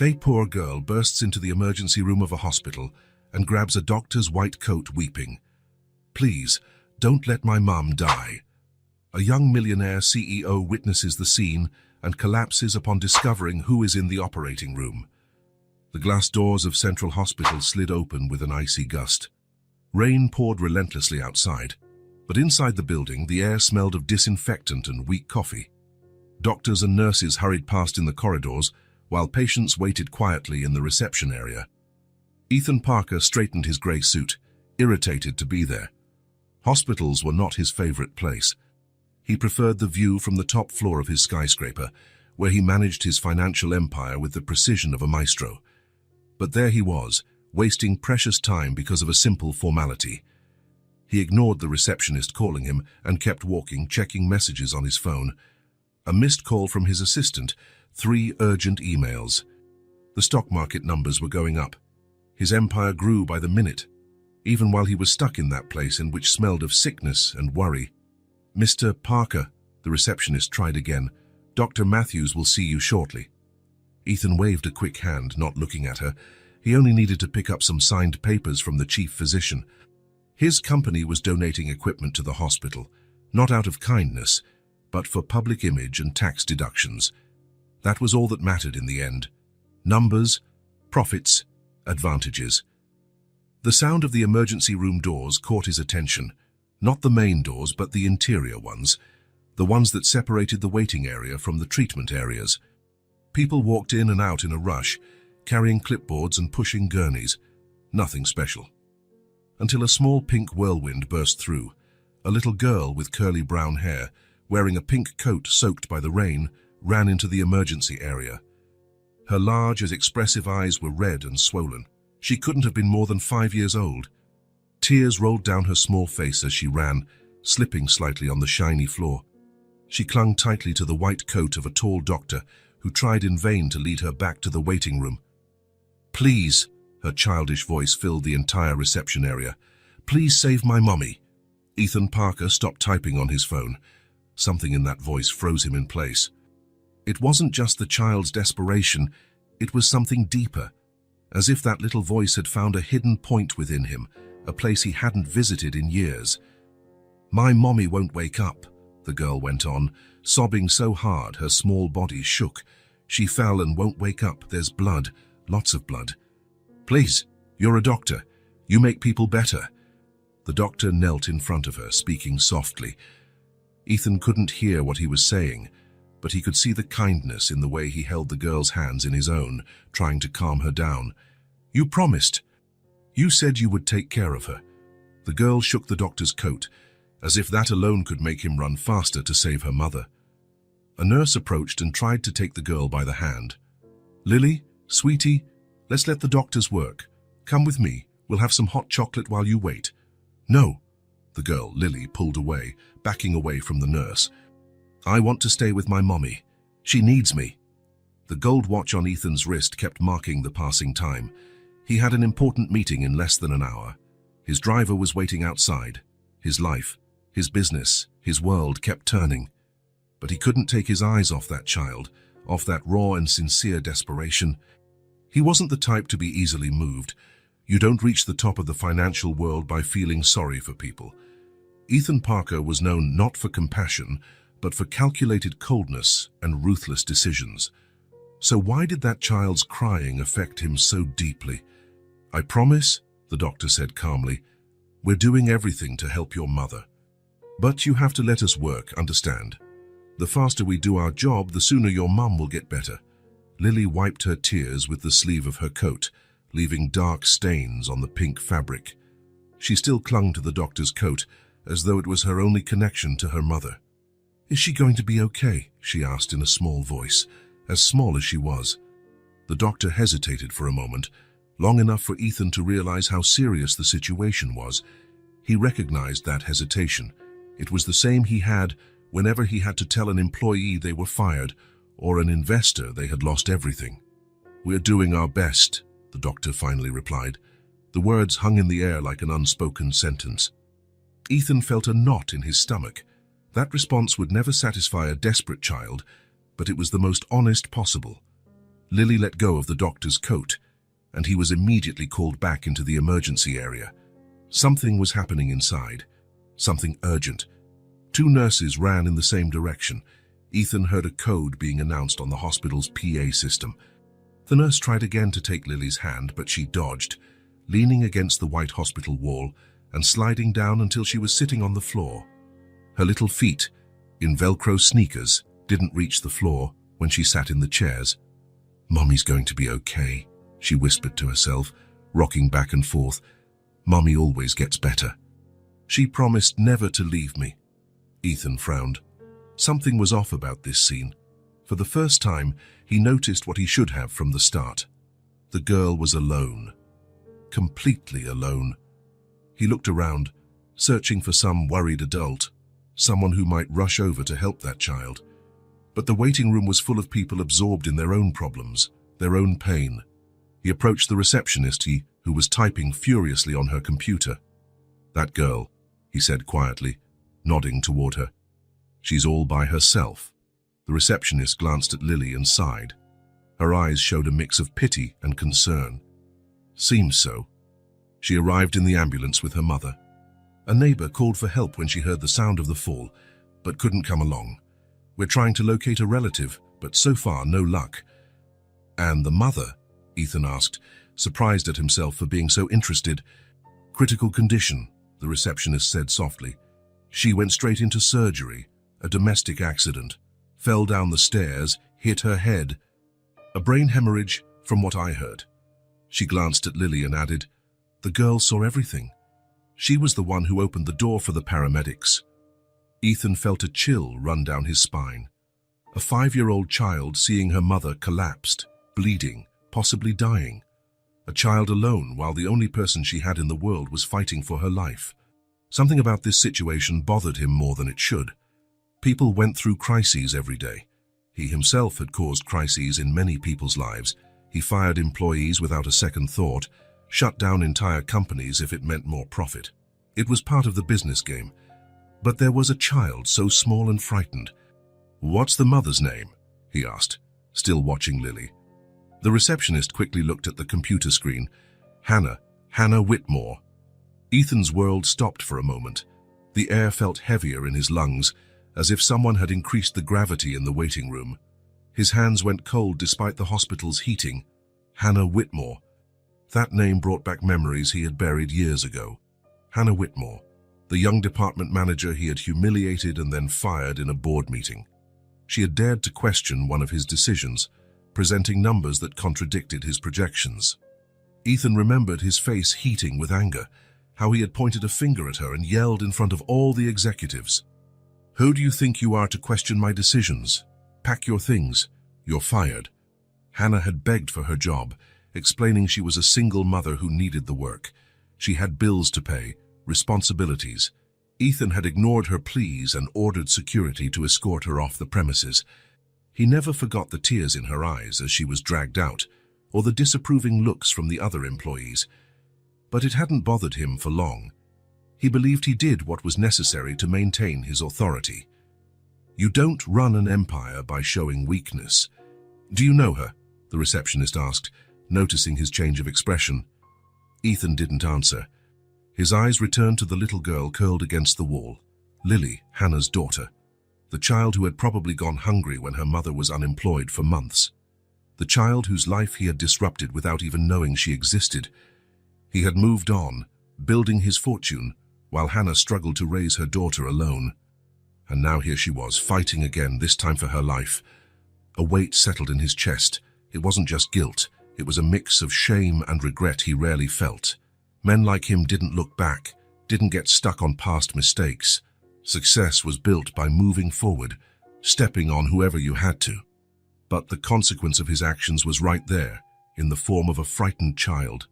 A poor girl bursts into the emergency room of a hospital and grabs a doctor's white coat weeping. "Please, don't let my mum die." A young millionaire CEO witnesses the scene and collapses upon discovering who is in the operating room. The glass doors of Central Hospital slid open with an icy gust. Rain poured relentlessly outside, but inside the building the air smelled of disinfectant and weak coffee. Doctors and nurses hurried past in the corridors, while patients waited quietly in the reception area. Ethan Parker straightened his grey suit, irritated to be there. Hospitals were not his favorite place. He preferred the view from the top floor of his skyscraper, where he managed his financial empire with the precision of a maestro. But there he was, wasting precious time because of a simple formality. He ignored the receptionist calling him and kept walking, checking messages on his phone. A missed call from his assistant, 3 urgent emails. The stock market numbers were going up. His empire grew by the minute, even while he was stuck in that place in which smelled of sickness and worry. "Mr. Parker," the receptionist tried again, "Dr. Matthews will see you shortly." Ethan waved a quick hand, not looking at her. He only needed to pick up some signed papers from the chief physician. His company was donating equipment to the hospital, not out of kindness, but for public image and tax deductions. That was all that mattered in the end. Numbers, profits, advantages. The sound of the emergency room doors caught his attention. Not the main doors, but the interior ones, the ones that separated the waiting area from the treatment areas. People walked in and out in a rush, carrying clipboards and pushing gurneys. Nothing special. Until a small pink whirlwind burst through. A little girl with curly brown hair, wearing a pink coat soaked by the rain, ran into the emergency area. Her large and expressive eyes were red and swollen. She couldn't have been more than 5 years old. Tears rolled down her small face as she ran, slipping slightly on the shiny floor. She clung tightly to the white coat of a tall doctor who tried in vain to lead her back to the waiting room. "Please," her childish voice filled the entire reception area. "Please save my mommy." Ethan Parker stopped typing on his phone. Something in that voice froze him in place. It wasn't just the child's desperation, it was something deeper, as if that little voice had found a hidden point within him, a place he hadn't visited in years. "My mommy won't wake up," the girl went on, sobbing so hard her small body shook. "She fell and won't wake up. There's blood, lots of blood." "Please, you're a doctor. You make people better." The doctor knelt in front of her, speaking softly. Ethan couldn't hear what he was saying, but he could see the kindness in the way he held the girl's hands in his own, trying to calm her down. "You promised. You said you would take care of her." The girl shook the doctor's coat, as if that alone could make him run faster to save her mother. A nurse approached and tried to take the girl by the hand. "Lily, sweetie, let's let the doctors work. Come with me. We'll have some hot chocolate while you wait." "No." The girl, Lily, pulled away, backing away from the nurse. "I want to stay with my mommy. She needs me." The gold watch on Ethan's wrist kept marking the passing time. He had an important meeting in less than an hour. His driver was waiting outside. His life, his business, his world kept turning. But he couldn't take his eyes off that child, off that raw and sincere desperation. He wasn't the type to be easily moved. You don't reach the top of the financial world by feeling sorry for people. Ethan Parker was known not for compassion, but for calculated coldness and ruthless decisions. So why did that child's crying affect him so deeply? "I promise," the doctor said calmly, "we're doing everything to help your mother. But you have to let us work, understand? The faster we do our job, the sooner your mum will get better." Lily wiped her tears with the sleeve of her coat, leaving dark stains on the pink fabric. She still clung to the doctor's coat, as though it was her only connection to her mother. "Is she going to be okay?" she asked in a small voice, as small as she was. The doctor hesitated for a moment, long enough for Ethan to realize how serious the situation was. He recognized that hesitation. It was the same he had whenever he had to tell an employee they were fired or an investor they had lost everything. "We're doing our best," the doctor finally replied. The words hung in the air like an unspoken sentence. Ethan felt a knot in his stomach. That response would never satisfy a desperate child, but it was the most honest possible. Lily let go of the doctor's coat, and he was immediately called back into the emergency area. Something was happening inside, something urgent. Two nurses ran in the same direction. Ethan heard a code being announced on the hospital's PA system. The nurse tried again to take Lily's hand, but she dodged, leaning against the white hospital wall and sliding down until she was sitting on the floor. Her little feet, in Velcro sneakers, didn't reach the floor when she sat in the chairs. "Mommy's going to be okay," she whispered to herself, rocking back and forth. "Mommy always gets better. She promised never to leave me." Ethan frowned. Something was off about this scene. For the first time, he noticed what he should have from the start. The girl was alone. Completely alone. He looked around, searching for some worried adult, someone who might rush over to help that child. But the waiting room was full of people absorbed in their own problems, their own pain. He approached the receptionist, who was typing furiously on her computer. "That girl," he said quietly, nodding toward her. "She's all by herself." The receptionist glanced at Lily and sighed. Her eyes showed a mix of pity and concern. "Seems so." She arrived in the ambulance with her mother. A neighbor called for help when she heard the sound of the fall, but couldn't come along. "We're trying to locate a relative, but so far no luck." "And the mother?" Ethan asked, surprised at himself for being so interested. "Critical condition," the receptionist said softly. "She went straight into surgery, a domestic accident, fell down the stairs, hit her head. A brain hemorrhage, from what I heard." She glanced at Lily and added, "The girl saw everything. She was the one who opened the door for the paramedics." Ethan felt a chill run down his spine. A 5-year-old child seeing her mother collapsed, bleeding, possibly dying. A child alone while the only person she had in the world was fighting for her life. Something about this situation bothered him more than it should. People went through crises every day. He himself had caused crises in many people's lives. He fired employees without a second thought, shut down entire companies if it meant more profit. It was part of the business game. But there was a child so small and frightened. "What's the mother's name?" he asked, still watching Lily. The receptionist quickly looked at the computer screen. Hannah Whitmore." Ethan's world stopped for a moment. The air felt heavier in his lungs, as if someone had increased the gravity in the waiting room. His hands went cold despite the hospital's heating. Hannah Whitmore. That name brought back memories he had buried years ago. Hannah Whitmore, the young department manager he had humiliated and then fired in a board meeting. She had dared to question one of his decisions, presenting numbers that contradicted his projections. Ethan remembered his face heating with anger, how he had pointed a finger at her and yelled in front of all the executives. "Who do you think you are to question my decisions? Pack your things. You're fired." Hannah had begged for her job, explaining she was a single mother who needed the work. She had bills to pay, responsibilities. Ethan had ignored her pleas and ordered security to escort her off the premises. He never forgot the tears in her eyes as she was dragged out, or the disapproving looks from the other employees. But it hadn't bothered him for long. He believed he did what was necessary to maintain his authority. "You don't run an empire by showing weakness." "Do you know her?" the receptionist asked, noticing his change of expression. Ethan didn't answer. His eyes returned to the little girl curled against the wall, Lily, Hannah's daughter, the child who had probably gone hungry when her mother was unemployed for months, the child whose life he had disrupted without even knowing she existed. He had moved on, building his fortune, while Hannah struggled to raise her daughter alone. And now here she was, fighting again, this time for her life. A weight settled in his chest. It wasn't just guilt. It was a mix of shame and regret he rarely felt. Men like him didn't look back, didn't get stuck on past mistakes. Success was built by moving forward, stepping on whoever you had to. But the consequence of his actions was right there, in the form of a frightened child.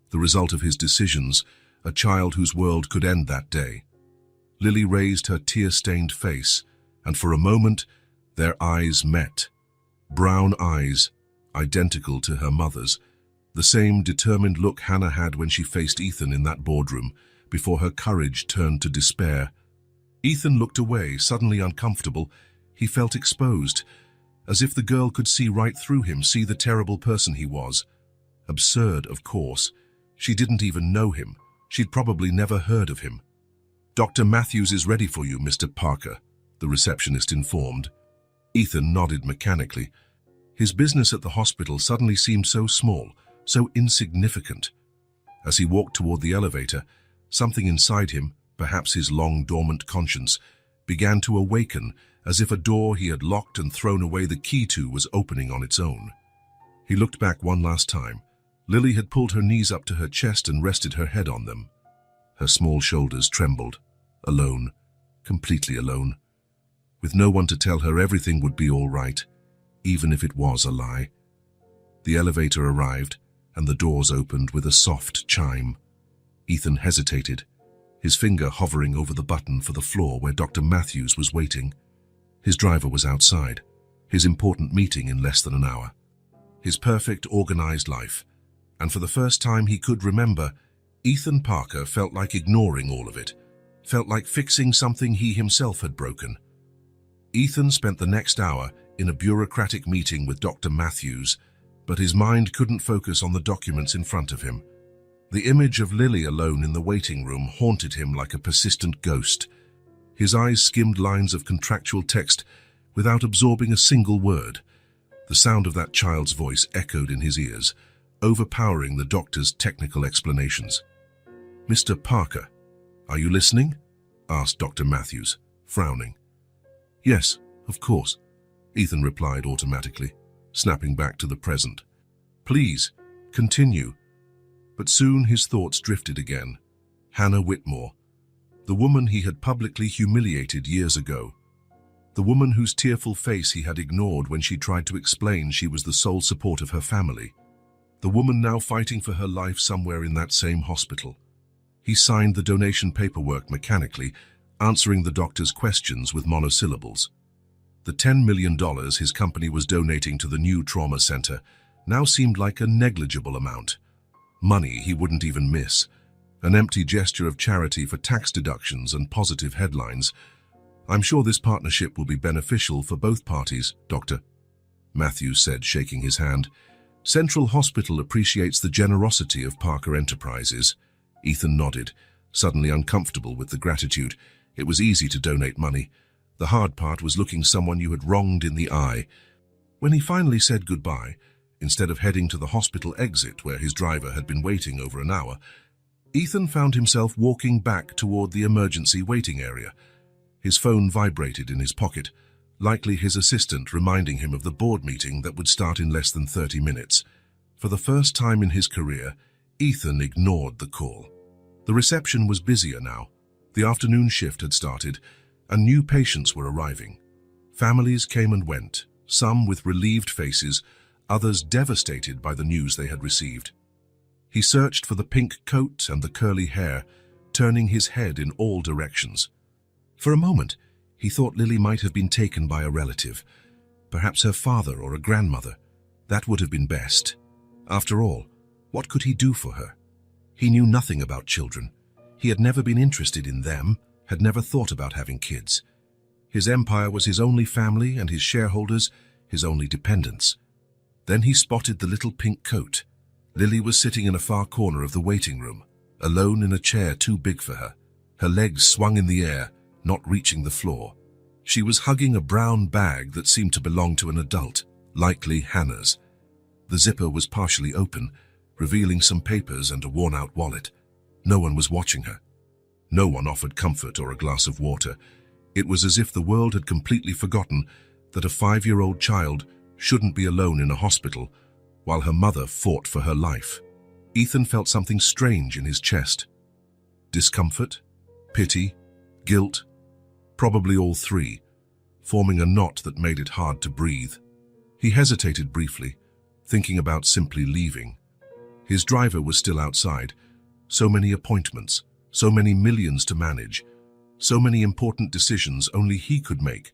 The result of his decisions, a child whose world could end that day. Lily raised her tear-stained face, and for a moment, their eyes met. Brown eyes, identical to her mother's, the same determined look Hannah had when she faced Ethan in that boardroom, before her courage turned to despair. Ethan looked away, suddenly uncomfortable. He felt exposed, as if the girl could see right through him, see the terrible person he was. Absurd, of course. She didn't even know him. She'd probably never heard of him. "Dr. Matthews is ready for you, Mr. Parker," the receptionist informed. Ethan nodded mechanically. His business at the hospital suddenly seemed so small, so insignificant. As he walked toward the elevator, something inside him, perhaps his long-dormant conscience, began to awaken, as if a door he had locked and thrown away the key to was opening on its own. He looked back one last time. Lily had pulled her knees up to her chest and rested her head on them. Her small shoulders trembled. Alone, completely alone. With no one to tell her everything would be all right, even if it was a lie. The elevator arrived, and the doors opened with a soft chime. Ethan hesitated, his finger hovering over the button for the floor where Dr. Matthews was waiting. His driver was outside, his important meeting in less than an hour. His perfect, organized life. And for the first time he could remember, Ethan Parker felt like ignoring all of it, felt like fixing something he himself had broken. Ethan spent the next hour in a bureaucratic meeting with Dr. Matthews, but his mind couldn't focus on the documents in front of him. The image of Lily alone in the waiting room haunted him like a persistent ghost. His eyes skimmed lines of contractual text without absorbing a single word. The sound of that child's voice echoed in his ears, overpowering the doctor's technical explanations. "Mr. Parker, are you listening?" asked Dr. Matthews, frowning. "Yes, of course," Ethan replied automatically, snapping back to the present. "Please, continue." But soon his thoughts drifted again. Hannah Whitmore, the woman he had publicly humiliated years ago. The woman whose tearful face he had ignored when she tried to explain she was the sole support of her family. The woman now fighting for her life somewhere in that same hospital. He signed the donation paperwork mechanically, answering the doctor's questions with monosyllables. The $10 million his company was donating to the new trauma center now seemed like a negligible amount. Money he wouldn't even miss. An empty gesture of charity for tax deductions and positive headlines. "I'm sure this partnership will be beneficial for both parties, Doctor," Matthews said, shaking his hand. "Central Hospital appreciates the generosity of Parker Enterprises." Ethan nodded, suddenly uncomfortable with the gratitude. It was easy to donate money. The hard part was looking someone you had wronged in the eye. When he finally said goodbye, instead of heading to the hospital exit where his driver had been waiting over an hour, Ethan found himself walking back toward the emergency waiting area. His phone vibrated in his pocket, likely his assistant reminding him of the board meeting that would start in less than 30 minutes. For the first time in his career, Ethan ignored the call. The reception was busier now. The afternoon shift had started, and new patients were arriving. Families came and went, some with relieved faces, others devastated by the news they had received. He searched for the pink coat and the curly hair, turning his head in all directions. For a moment, he thought Lily might have been taken by a relative, perhaps her father or a grandmother. That would have been best. After all, what could he do for her? He knew nothing about children. He had never been interested in them, had never thought about having kids. His empire was his only family and his shareholders, his only dependents. Then he spotted the little pink coat. Lily was sitting in a far corner of the waiting room, alone in a chair too big for her. Her legs swung in the air, not reaching the floor. She was hugging a brown bag that seemed to belong to an adult, likely Hannah's. The zipper was partially open, revealing some papers and a worn-out wallet. No one was watching her. No one offered comfort or a glass of water. It was as if the world had completely forgotten that a 5-year-old child shouldn't be alone in a hospital while her mother fought for her life. Ethan felt something strange in his chest. Discomfort, pity, guilt, probably all three, forming a knot that made it hard to breathe. He hesitated briefly, thinking about simply leaving. His driver was still outside. So many appointments, so many millions to manage, so many important decisions only he could make.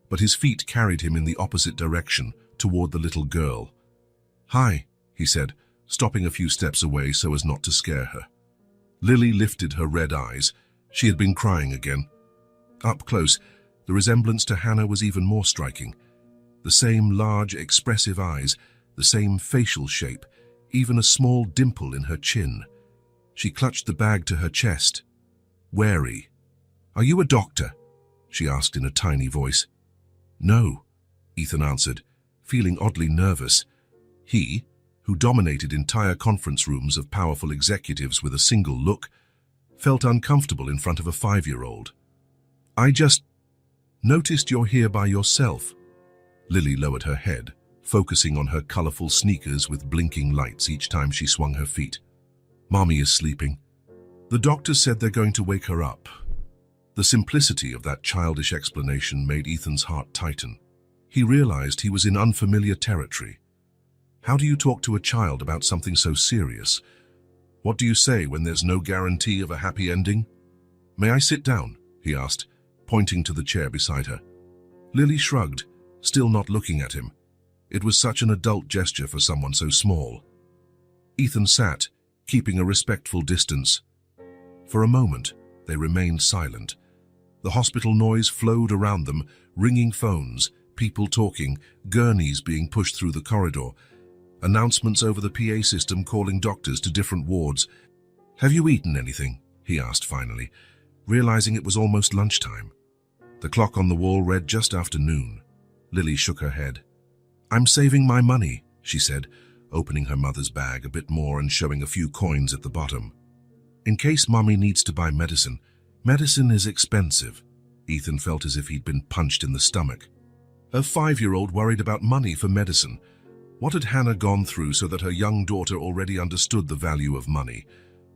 But his feet carried him in the opposite direction, toward the little girl. "Hi," he said, stopping a few steps away so as not to scare her. Lily lifted her red eyes. She had been crying again. Up close, the resemblance to Hannah was even more striking. The same large, expressive eyes, the same facial shape, even a small dimple in her chin. She clutched the bag to her chest, wary. "Are you a doctor?" she asked in a tiny voice. "No," Ethan answered, feeling oddly nervous. He, who dominated entire conference rooms of powerful executives with a single look, felt uncomfortable in front of a 5-year-old. "I just noticed you're here by yourself." Lily lowered her head, focusing on her colorful sneakers with blinking lights each time she swung her feet. "Mommy is sleeping. The doctor said they're going to wake her up." The simplicity of that childish explanation made Ethan's heart tighten. He realized he was in unfamiliar territory. How do you talk to a child about something so serious? What do you say when there's no guarantee of a happy ending? "May I sit down?" he asked, pointing to the chair beside her. Lily shrugged, still not looking at him. It was such an adult gesture for someone so small. Ethan sat, keeping a respectful distance. For a moment, they remained silent. The hospital noise flowed around them, ringing phones, people talking, gurneys being pushed through the corridor, announcements over the PA system calling doctors to different wards. "Have you eaten anything?" he asked finally, realizing it was almost lunchtime. The clock on the wall read just after noon. Lily shook her head. "I'm saving my money," she said, opening her mother's bag a bit more and showing a few coins at the bottom. "In case Mommy needs to buy medicine. Medicine is expensive." Ethan felt as if he'd been punched in the stomach. A 5-year-old worried about money for medicine. What had Hannah gone through so that her young daughter already understood the value of money?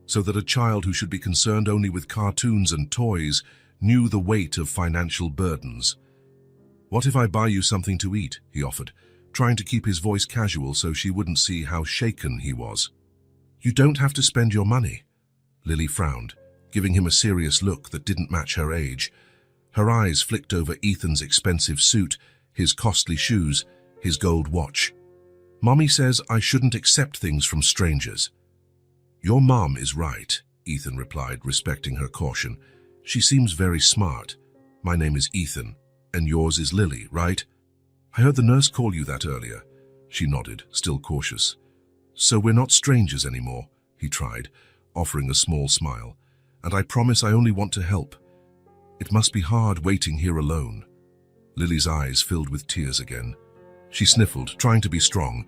So that a child who should be concerned only with cartoons and toys knew the weight of financial burdens? "What if I buy you something to eat?" he offered, trying to keep his voice casual so she wouldn't see how shaken he was. "You don't have to spend your money." Lily frowned, giving him a serious look that didn't match her age. Her eyes flicked over Ethan's expensive suit, his costly shoes, his gold watch. "Mommy says I shouldn't accept things from strangers." "Your mom is right," Ethan replied, respecting her caution. "She seems very smart. My name is Ethan, and yours is Lily, right?" "I heard the nurse call you that earlier." She nodded, still cautious. "So we're not strangers anymore," he tried, offering a small smile. "And I promise I only want to help. It must be hard waiting here alone." Lily's eyes filled with tears again. She sniffled, trying to be strong,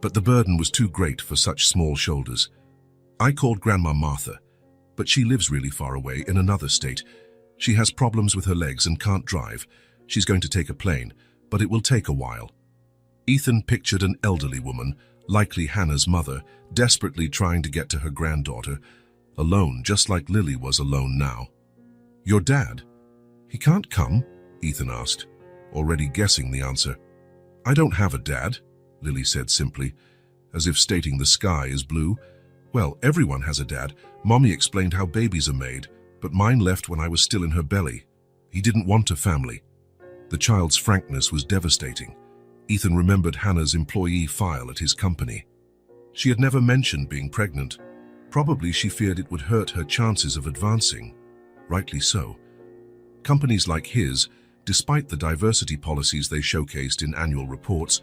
but the burden was too great for such small shoulders. "I called Grandma Martha, but she lives really far away in another state. She has problems with her legs and can't drive. She's going to take a plane, but it will take a while." Ethan pictured an elderly woman, likely Hannah's mother, desperately trying to get to her granddaughter, alone just like Lily was alone now. "Your dad? He can't come?" Ethan asked, already guessing the answer. "I don't have a dad," Lily said simply, as if stating the sky is blue. "Well, everyone has a dad. Mommy explained how babies are made, but mine left when I was still in her belly. He didn't want a family." The child's frankness was devastating. Ethan remembered Hannah's employee file at his company. She had never mentioned being pregnant. Probably she feared it would hurt her chances of advancing. Rightly so. Companies like his, despite the diversity policies they showcased in annual reports,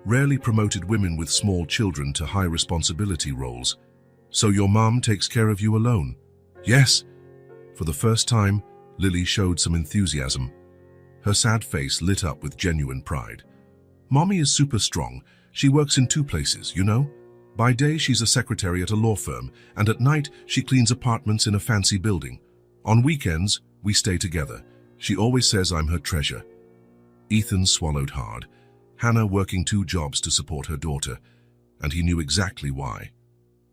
rarely promoted women with small children to high responsibility roles. "So your mom takes care of you alone?" "Yes." For the first time, Lily showed some enthusiasm. Her sad face lit up with genuine pride. "Mommy is super strong. She works in 2 places, you know? By day, she's a secretary at a law firm, and at night, she cleans apartments in a fancy building. On weekends, we stay together. She always says I'm her treasure." Ethan swallowed hard. Hannah working 2 jobs to support her daughter, and he knew exactly why.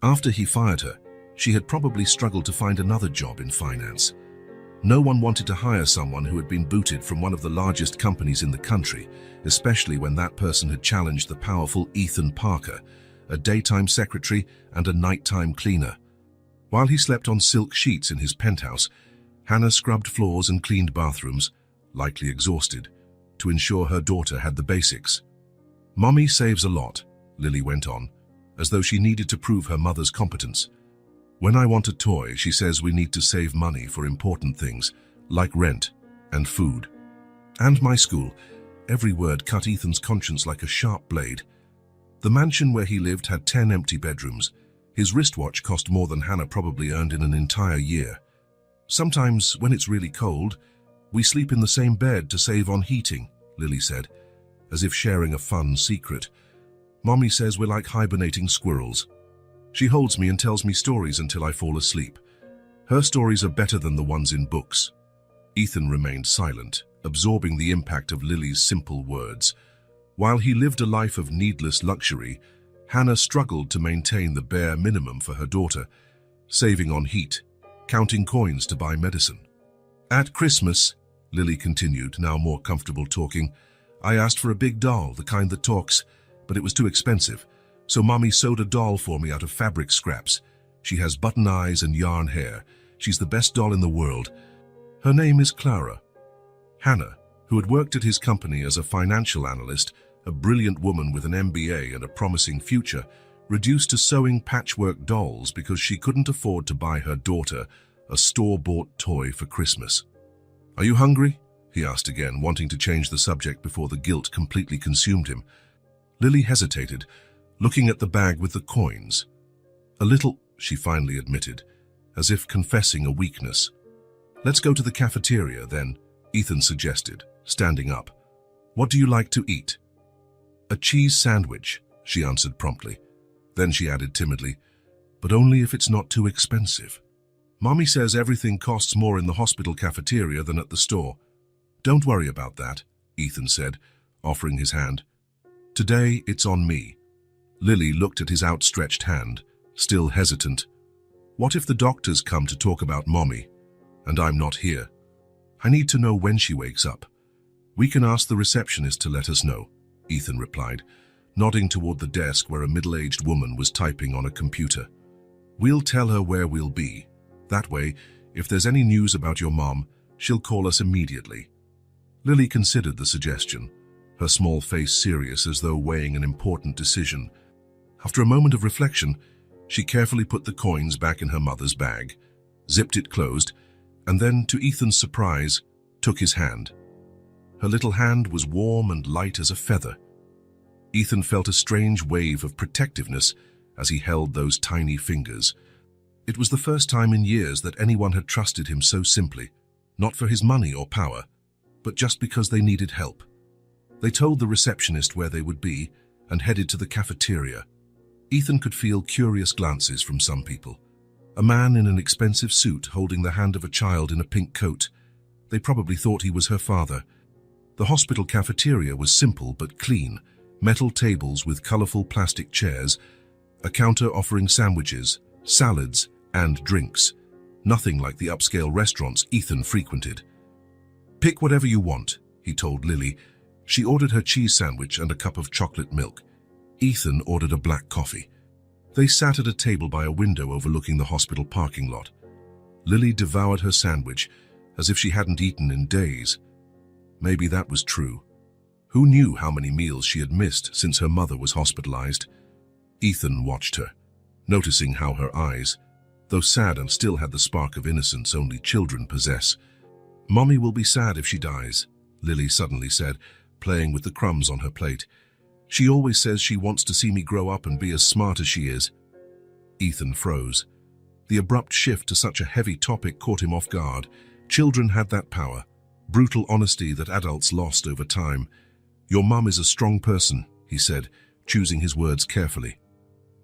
After he fired her, she had probably struggled to find another job in finance. No one wanted to hire someone who had been booted from one of the largest companies in the country, especially when that person had challenged the powerful Ethan Parker, a daytime secretary and a nighttime cleaner. While he slept on silk sheets in his penthouse, Hannah scrubbed floors and cleaned bathrooms, likely exhausted, to ensure her daughter had the basics. "Mommy saves a lot," Lily went on, as though she needed to prove her mother's competence. "When I want a toy, she says we need to save money for important things, like rent and food. And my school. Every word cut Ethan's conscience like a sharp blade. The mansion where he lived had 10 empty bedrooms. His wristwatch cost more than Hannah probably earned in an entire year. Sometimes, when it's really cold, we sleep in the same bed to save on heating, Lily said, as if sharing a fun secret. Mommy says we're like hibernating squirrels. She holds me and tells me stories until I fall asleep. Her stories are better than the ones in books. Ethan remained silent, absorbing the impact of Lily's simple words. While he lived a life of needless luxury, Hannah struggled to maintain the bare minimum for her daughter, saving on heat, counting coins to buy medicine. At Christmas, Lily continued, now more comfortable talking, I asked for a big doll, the kind that talks, but it was too expensive, so Mommy sewed a doll for me out of fabric scraps. She has button eyes and yarn hair. She's the best doll in the world. Her name is Clara. Hannah, who had worked at his company as a financial analyst, a brilliant woman with an MBA and a promising future, reduced to sewing patchwork dolls because she couldn't afford to buy her daughter a store-bought toy for Christmas. Are you hungry? He asked again, wanting to change the subject before the guilt completely consumed him. Lily hesitated, looking at the bag with the coins. A little, she finally admitted, as if confessing a weakness. Let's go to the cafeteria, then, Ethan suggested, standing up. What do you like to eat? A cheese sandwich, she answered promptly. Then she added timidly, but only if it's not too expensive. Mommy says everything costs more in the hospital cafeteria than at the store. Don't worry about that, Ethan said, offering his hand. Today, it's on me. Lily looked at his outstretched hand, still hesitant. What if the doctors come to talk about Mommy, and I'm not here? I need to know when she wakes up. We can ask the receptionist to let us know, Ethan replied, nodding toward the desk where a middle-aged woman was typing on a computer. We'll tell her where we'll be. That way, if there's any news about your mom, she'll call us immediately. Lily considered the suggestion, her small face serious as though weighing an important decision. After a moment of reflection, she carefully put the coins back in her mother's bag, zipped it closed, and then, to Ethan's surprise, took his hand. Her little hand was warm and light as a feather. Ethan felt a strange wave of protectiveness as he held those tiny fingers. It was the first time in years that anyone had trusted him so simply, not for his money or power, but just because they needed help. They told the receptionist where they would be and headed to the cafeteria. Ethan could feel curious glances from some people. A man in an expensive suit holding the hand of a child in a pink coat. They probably thought he was her father. The hospital cafeteria was simple but clean, metal tables with colorful plastic chairs, a counter offering sandwiches, salads, and drinks. Nothing like the upscale restaurants Ethan frequented. Pick whatever you want, he told Lily. She ordered her cheese sandwich and a cup of chocolate milk. Ethan ordered a black coffee. They sat at a table by a window overlooking the hospital parking lot. Lily devoured her sandwich as if she hadn't eaten in days. Maybe that was true. Who knew how many meals she had missed since her mother was hospitalized? Ethan watched her, noticing how her eyes, though sad and still had the spark of innocence only children possess. Mommy will be sad if she dies, Lily suddenly said, playing with the crumbs on her plate. She always says she wants to see me grow up and be as smart as she is. Ethan froze. The abrupt shift to such a heavy topic caught him off guard. Children had that power, brutal honesty that adults lost over time. Your mum is a strong person, he said, choosing his words carefully.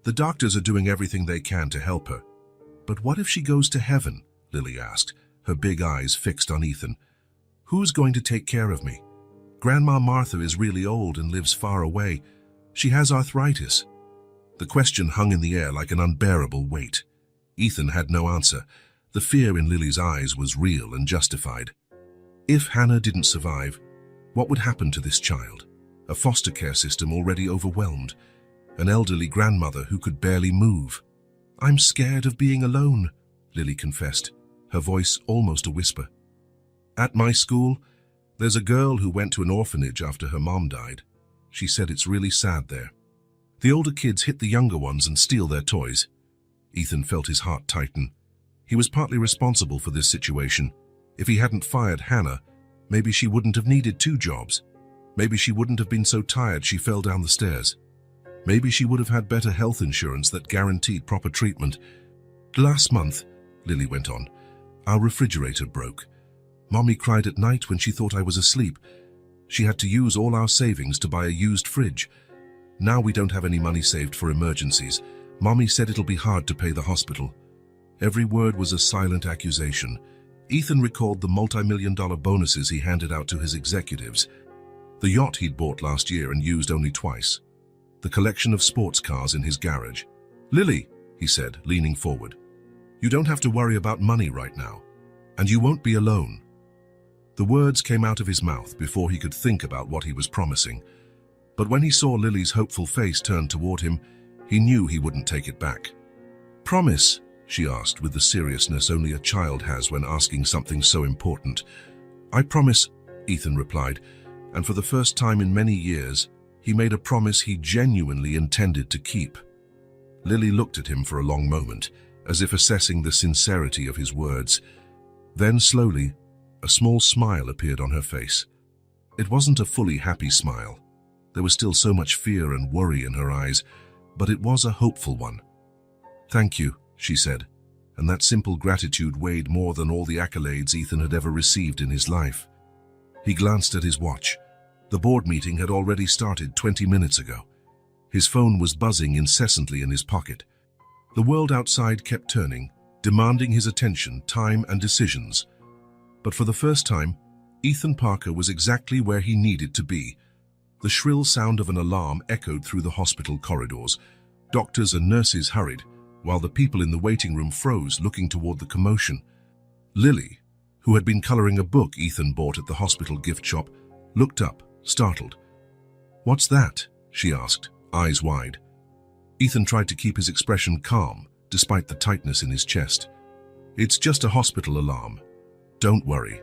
The doctors are doing everything they can to help her. But what if she goes to heaven? Lily asked, her big eyes fixed on Ethan. Who's going to take care of me? Grandma Martha is really old and lives far away. She has arthritis. The question hung in the air like an unbearable weight. Ethan had no answer. The fear in Lily's eyes was real and justified. If Hannah didn't survive, what would happen to this child? A foster care system already overwhelmed. An elderly grandmother who could barely move. I'm scared of being alone, Lily confessed, her voice almost a whisper. At my school, there's a girl who went to an orphanage after her mom died. She said it's really sad there. The older kids hit the younger ones and steal their toys. Ethan felt his heart tighten. He was partly responsible for this situation. If he hadn't fired Hannah, maybe she wouldn't have needed 2 jobs. Maybe she wouldn't have been so tired she fell down the stairs. Maybe she would have had better health insurance that guaranteed proper treatment. Last month, Lily went on, our refrigerator broke. Mommy cried at night when she thought I was asleep. She had to use all our savings to buy a used fridge. Now we don't have any money saved for emergencies. Mommy said it'll be hard to pay the hospital. Every word was a silent accusation. Ethan recalled the multi-million-dollar bonuses he handed out to his executives, the yacht he'd bought last year and used only twice, the collection of sports cars in his garage. Lily, he said, leaning forward, you don't have to worry about money right now, and you won't be alone. The words came out of his mouth before he could think about what he was promising, but when he saw Lily's hopeful face turn toward him, he knew he wouldn't take it back. Promise, she asked with the seriousness only a child has when asking something so important. I promise, Ethan replied, and for the first time in many years, he made a promise he genuinely intended to keep. Lily looked at him for a long moment, as if assessing the sincerity of his words. Then slowly, a small smile appeared on her face. It wasn't a fully happy smile. There was still so much fear and worry in her eyes, but it was a hopeful one. Thank you, she said, and that simple gratitude weighed more than all the accolades Ethan had ever received in his life. He glanced at his watch. The board meeting had already started 20 minutes ago. His phone was buzzing incessantly in his pocket. The world outside kept turning, demanding his attention, time, and decisions. But for the first time, Ethan Parker was exactly where he needed to be. The shrill sound of an alarm echoed through the hospital corridors. Doctors and nurses hurried, while the people in the waiting room froze, looking toward the commotion. Lily, who had been coloring a book Ethan bought at the hospital gift shop, looked up, startled. What's that? She asked, eyes wide. Ethan tried to keep his expression calm, despite the tightness in his chest. It's just a hospital alarm. Don't worry.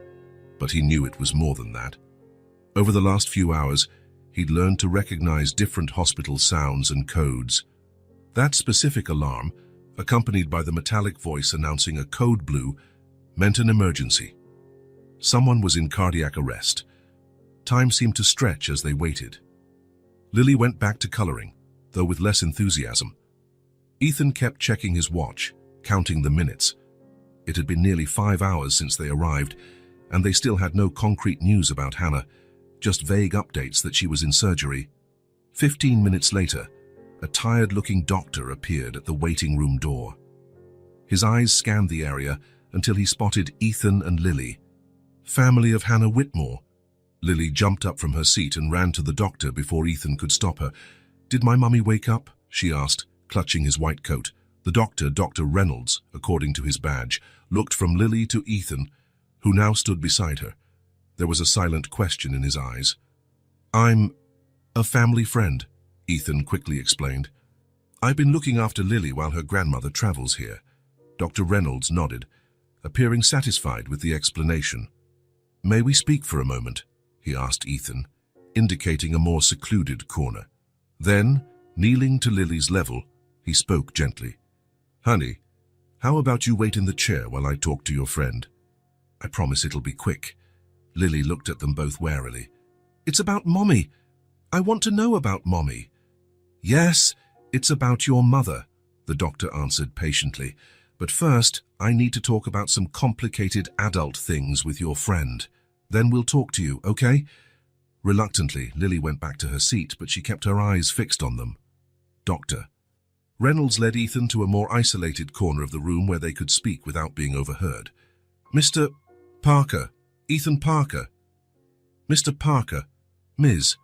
But he knew it was more than that. Over the last few hours, he'd learned to recognize different hospital sounds and codes. That specific alarm, accompanied by the metallic voice announcing a code blue, meant an emergency. Someone was in cardiac arrest. Time seemed to stretch as they waited. Lily went back to coloring, though with less enthusiasm. Ethan kept checking his watch, counting the minutes. It had been nearly 5 hours since they arrived, and they still had no concrete news about Hannah, just vague updates that she was in surgery. 15 minutes later, a tired-looking doctor appeared at the waiting room door. His eyes scanned the area until he spotted Ethan and Lily. Family of Hannah Whitmore. Lily jumped up from her seat and ran to the doctor before Ethan could stop her. Did my mummy wake up? She asked, clutching his white coat. The doctor, Dr. Reynolds, according to his badge, looked from Lily to Ethan, who now stood beside her. There was a silent question in his eyes. I'm a family friend, Ethan quickly explained. I've been looking after Lily while her grandmother travels here. Dr. Reynolds nodded, appearing satisfied with the explanation. May we speak for a moment? He asked Ethan, indicating a more secluded corner. Then, kneeling to Lily's level, he spoke gently. Honey, how about you wait in the chair while I talk to your friend? I promise it'll be quick. Lily looked at them both warily. It's about Mommy. I want to know about Mommy. Yes, it's about your mother, the doctor answered patiently. But first, I need to talk about some complicated adult things with your friend. Then we'll talk to you, okay? Reluctantly, Lily went back to her seat, but she kept her eyes fixed on them. Doctor. Reynolds led Ethan to a more isolated corner of the room where they could speak without being overheard. Mr. Parker. Ethan Parker. Mr. Parker. Ms.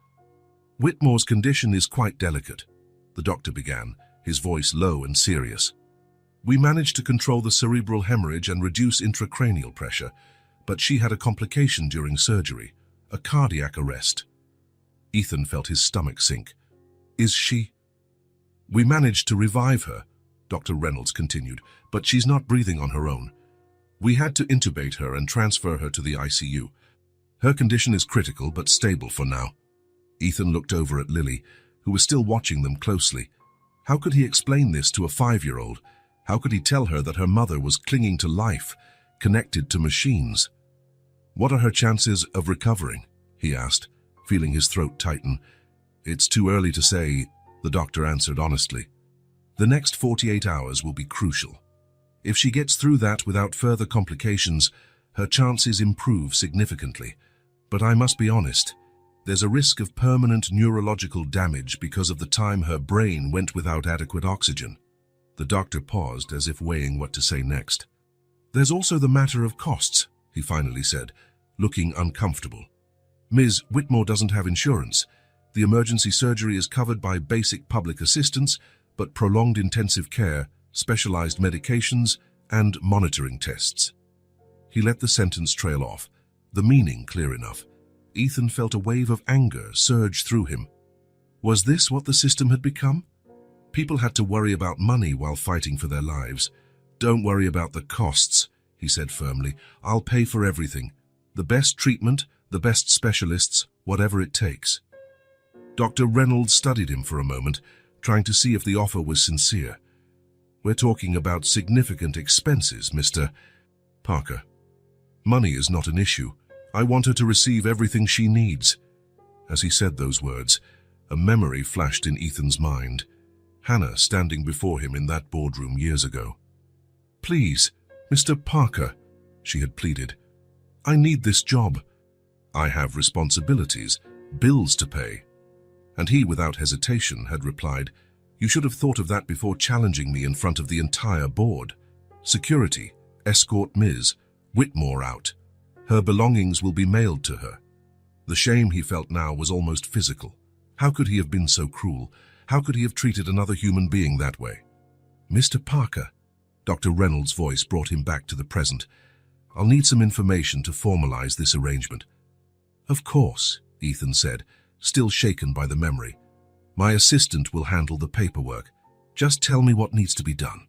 Whitmore's condition is quite delicate, the doctor began, his voice low and serious. We managed to control the cerebral hemorrhage and reduce intracranial pressure, but she had a complication during surgery, a cardiac arrest. Ethan felt his stomach sink. Is she? We managed to revive her, Dr. Reynolds continued, but she's not breathing on her own. We had to intubate her and transfer her to the ICU. Her condition is critical but stable for now. Ethan looked over at Lily, who was still watching them closely. How could he explain this to a 5-year-old? How could he tell her that her mother was clinging to life, connected to machines? What are her chances of recovering? He asked, feeling his throat tighten. "It's too early to say," the doctor answered honestly. "The next 48 hours will be crucial. If she gets through that without further complications, her chances improve significantly. But I must be honest, there's a risk of permanent neurological damage because of the time her brain went without adequate oxygen." The doctor paused as if weighing what to say next. "There's also the matter of costs," he finally said, looking uncomfortable. "Ms. Whitmore doesn't have insurance. The emergency surgery is covered by basic public assistance, but prolonged intensive care, specialized medications, and monitoring tests." He let the sentence trail off, the meaning clear enough. Ethan felt a wave of anger surge through him. Was this what the system had become? People had to worry about money while fighting for their lives. "Don't worry about the costs," he said firmly. "I'll pay for everything. The best treatment, the best specialists, whatever it takes." Dr. Reynolds studied him for a moment, trying to see if the offer was sincere. "We're talking about significant expenses, Mr. Parker. Money is not an issue. I want her to receive everything she needs." As he said those words, a memory flashed in Ethan's mind. Hannah standing before him in that boardroom years ago. "Please, Mr. Parker," she had pleaded. "I need this job. I have responsibilities, bills to pay." And he, without hesitation, had replied, "You should have thought of that before challenging me in front of the entire board. Security, escort Ms. Whitmore out. Her belongings will be mailed to her." The shame he felt now was almost physical. How could he have been so cruel? How could he have treated another human being that way? "Mr. Parker," Dr. Reynolds' voice brought him back to the present. "I'll need some information to formalize this arrangement." "Of course," Ethan said, still shaken by the memory. "My assistant will handle the paperwork. Just tell me what needs to be done."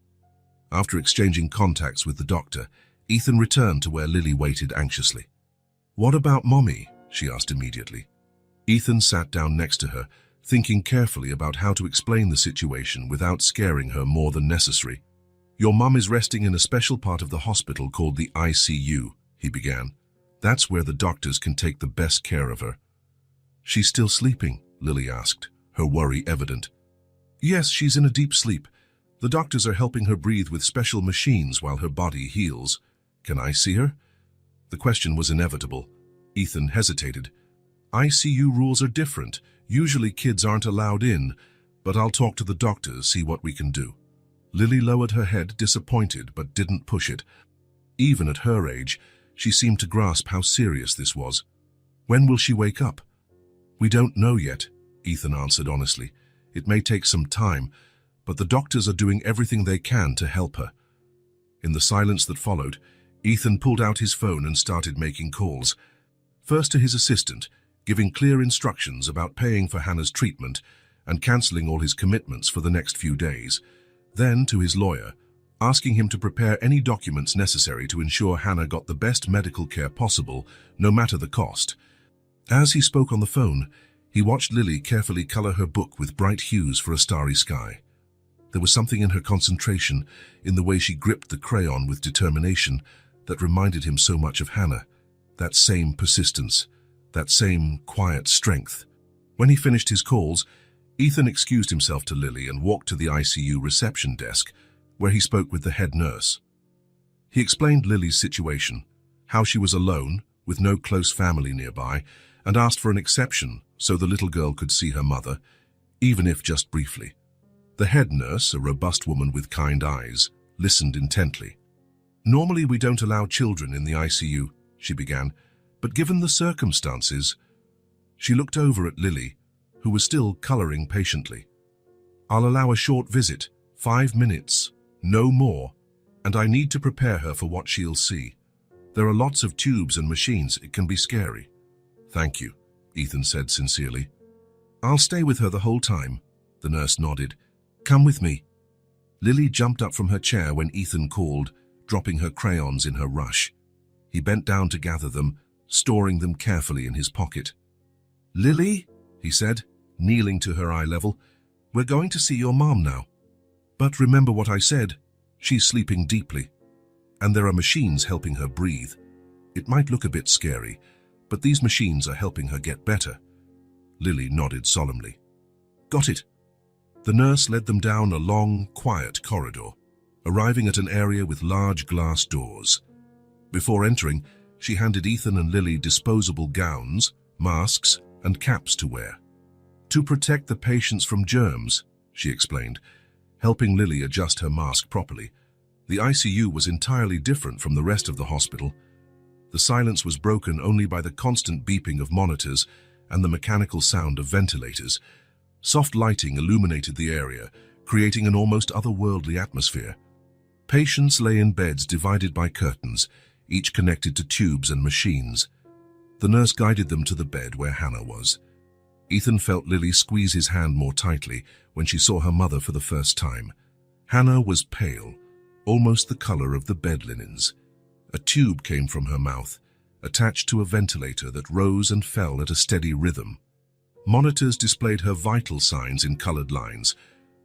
After exchanging contacts with the doctor, Ethan returned to where Lily waited anxiously. "What about Mommy?" she asked immediately. Ethan sat down next to her, thinking carefully about how to explain the situation without scaring her more than necessary. "Your mum is resting in a special part of the hospital called the ICU," he began. "That's where the doctors can take the best care of her." "She's still sleeping?" Lily asked, her worry evident. "Yes, she's in a deep sleep. The doctors are helping her breathe with special machines while her body heals. Can I see her?" The question was inevitable. Ethan hesitated. "ICU rules are different. Usually kids aren't allowed in, but I'll talk to the doctors, see what we can do." Lily lowered her head, disappointed, but didn't push it. Even at her age, she seemed to grasp how serious this was. "When will she wake up?" "We don't know yet," Ethan answered honestly. "It may take some time, but the doctors are doing everything they can to help her." In the silence that followed, Ethan pulled out his phone and started making calls. First to his assistant, giving clear instructions about paying for Hannah's treatment and cancelling all his commitments for the next few days. Then to his lawyer, asking him to prepare any documents necessary to ensure Hannah got the best medical care possible, no matter the cost. As he spoke on the phone, he watched Lily carefully color her book with bright hues for a starry sky. There was something in her concentration, in the way she gripped the crayon with determination, that reminded him so much of Hannah. That same persistence, that same quiet strength. When he finished his calls, Ethan excused himself to Lily and walked to the ICU reception desk, where he spoke with the head nurse. He explained Lily's situation, how she was alone, with no close family nearby, and asked for an exception so the little girl could see her mother, even if just briefly. The head nurse, a robust woman with kind eyes, listened intently. "Normally we don't allow children in the ICU," she began, "but given the circumstances..." She looked over at Lily, who was still coloring patiently. "I'll allow a short visit, 5 minutes, no more, and I need to prepare her for what she'll see. There are lots of tubes and machines, it can be scary." "Thank you," Ethan said sincerely. "I'll stay with her the whole time," the nurse nodded. "Come with me." Lily jumped up from her chair when Ethan called, dropping her crayons in her rush. He bent down to gather them, storing them carefully in his pocket. "Lily," he said, kneeling to her eye level, "we're going to see your mom now. But remember what I said, she's sleeping deeply, and there are machines helping her breathe. It might look a bit scary, but these machines are helping her get better. Lily nodded solemnly. Got it. The nurse led them down a long, quiet corridor, arriving at an area with large glass doors. Before entering, she handed Ethan and Lily disposable gowns, masks, and caps to wear. To protect the patients from germs, she explained, helping Lily adjust her mask properly. The ICU was entirely different from the rest of the hospital. The silence was broken only by the constant beeping of monitors and the mechanical sound of ventilators. Soft lighting illuminated the area, creating an almost otherworldly atmosphere. Patients lay in beds divided by curtains, each connected to tubes and machines. The nurse guided them to the bed where Hannah was. Ethan felt Lily squeeze his hand more tightly when she saw her mother for the first time. Hannah was pale, almost the color of the bed linens. A tube came from her mouth, attached to a ventilator that rose and fell at a steady rhythm. Monitors displayed her vital signs in colored lines.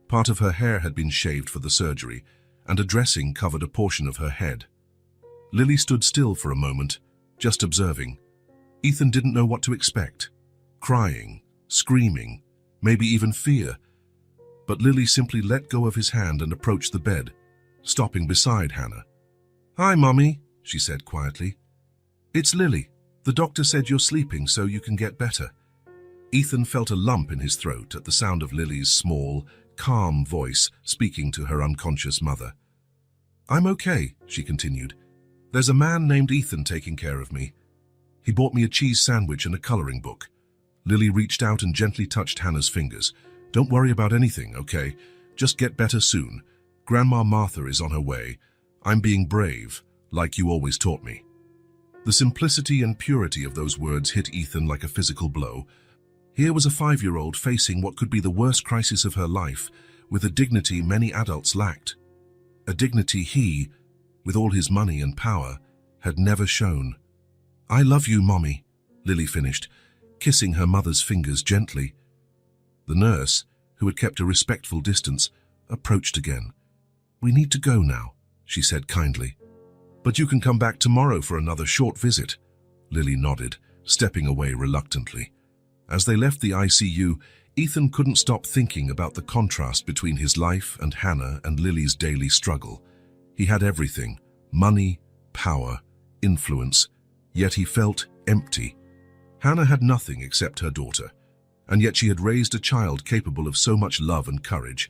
Part of her hair had been shaved for the surgery, and a dressing covered a portion of her head. Lily stood still for a moment, just observing. Ethan didn't know what to expect. Crying, screaming, maybe even fear. But Lily simply let go of his hand and approached the bed, stopping beside Hannah. "Hi, Mummy," she said quietly. "It's Lily. The doctor said you're sleeping so you can get better." Ethan felt a lump in his throat at the sound of Lily's small, calm voice speaking to her unconscious mother. "I'm okay," she continued. "There's a man named Ethan taking care of me. He bought me a cheese sandwich and a coloring book." Lily reached out and gently touched Hannah's fingers. "Don't worry about anything, okay? Just get better soon. Grandma Martha is on her way. I'm being brave, like you always taught me." The simplicity and purity of those words hit Ethan like a physical blow. Here was a 5-year-old facing what could be the worst crisis of her life, with a dignity many adults lacked. A dignity he, with all his money and power, had never shown. "I love you, Mommy," Lily finished, kissing her mother's fingers gently. The nurse, who had kept a respectful distance, approached again. "We need to go now," she said kindly. "But you can come back tomorrow for another short visit." Lily nodded, stepping away reluctantly. As they left the ICU, Ethan couldn't stop thinking about the contrast between his life and Hannah and Lily's daily struggle. He had everything: money, power, influence, yet he felt empty. Hannah had nothing except her daughter, and yet she had raised a child capable of so much love and courage.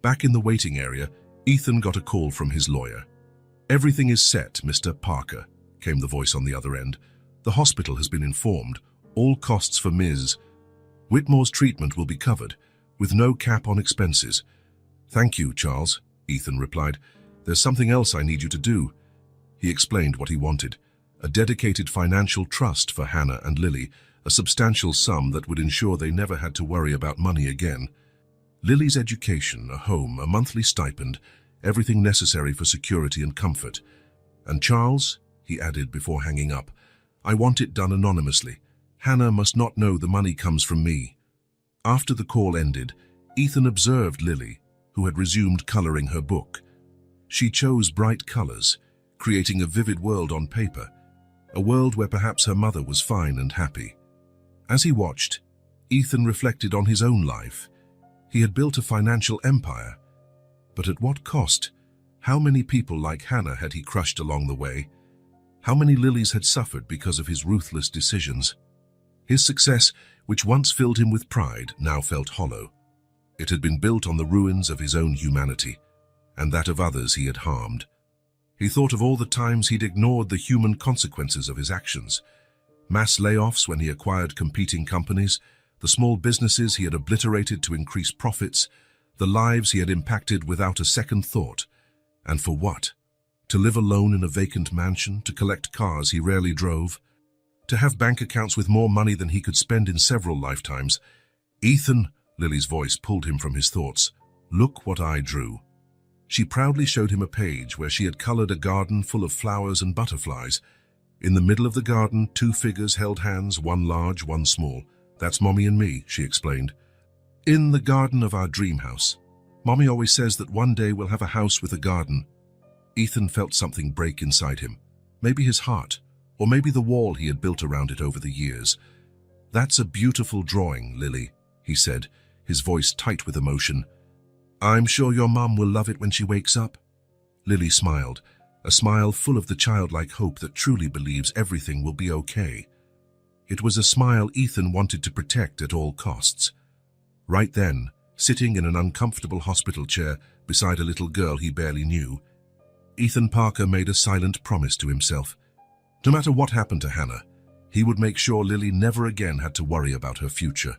Back in the waiting area, Ethan got a call from his lawyer. "Everything is set, Mr. Parker," came the voice on the other end. "The hospital has been informed. All costs for Ms. Whitmore's treatment will be covered, with no cap on expenses." "Thank you, Charles," Ethan replied. "There's something else I need you to do." He explained what he wanted: a dedicated financial trust for Hannah and Lily, a substantial sum that would ensure they never had to worry about money again. Lily's education, a home, a monthly stipend, everything necessary for security and comfort. "And Charles," he added before hanging up, "I want it done anonymously. Hannah must not know the money comes from me." After the call ended, Ethan observed Lily, who had resumed coloring her book. She chose bright colors, creating a vivid world on paper, a world where perhaps her mother was fine and happy. As he watched, Ethan reflected on his own life. He had built a financial empire, but at what cost? How many people like Hannah had he crushed along the way? How many Lilies had suffered because of his ruthless decisions? His success, which once filled him with pride, now felt hollow. It had been built on the ruins of his own humanity, and that of others he had harmed. He thought of all the times he'd ignored the human consequences of his actions. Mass layoffs when he acquired competing companies, the small businesses he had obliterated to increase profits, the lives he had impacted without a second thought. And for what? To live alone in a vacant mansion, to collect cars he rarely drove, to have bank accounts with more money than he could spend in several lifetimes. "Ethan," Lily's voice pulled him from his thoughts. "Look what I drew." She proudly showed him a page where she had colored a garden full of flowers and butterflies. In the middle of the garden, 2 figures held hands, one large, one small. "That's Mommy and me," she explained. "In the garden of our dream house. Mommy always says that one day we'll have a house with a garden." Ethan felt something break inside him. Maybe his heart, or maybe the wall he had built around it over the years. "That's a beautiful drawing, Lily," he said, his voice tight with emotion. "I'm sure your mum will love it when she wakes up." Lily smiled, a smile full of the childlike hope that truly believes everything will be okay. It was a smile Ethan wanted to protect at all costs. Right then, sitting in an uncomfortable hospital chair beside a little girl he barely knew, Ethan Parker made a silent promise to himself. No matter what happened to Hannah, he would make sure Lily never again had to worry about her future.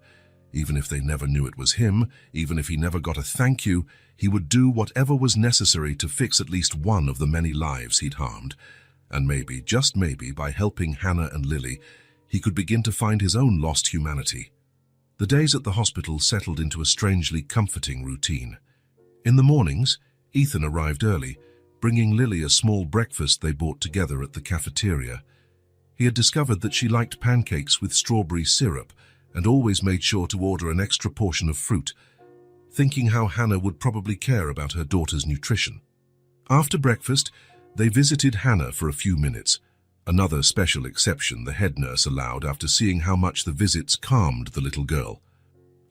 Even if they never knew it was him, even if he never got a thank you, he would do whatever was necessary to fix at least one of the many lives he'd harmed. And maybe, just maybe, by helping Hannah and Lily, he could begin to find his own lost humanity. The days at the hospital settled into a strangely comforting routine. In the mornings, Ethan arrived early, bringing Lily a small breakfast they bought together at the cafeteria. He had discovered that she liked pancakes with strawberry syrup and always made sure to order an extra portion of fruit, thinking how Hannah would probably care about her daughter's nutrition. After breakfast, they visited Hannah for a few minutes, another special exception the head nurse allowed after seeing how much the visits calmed the little girl.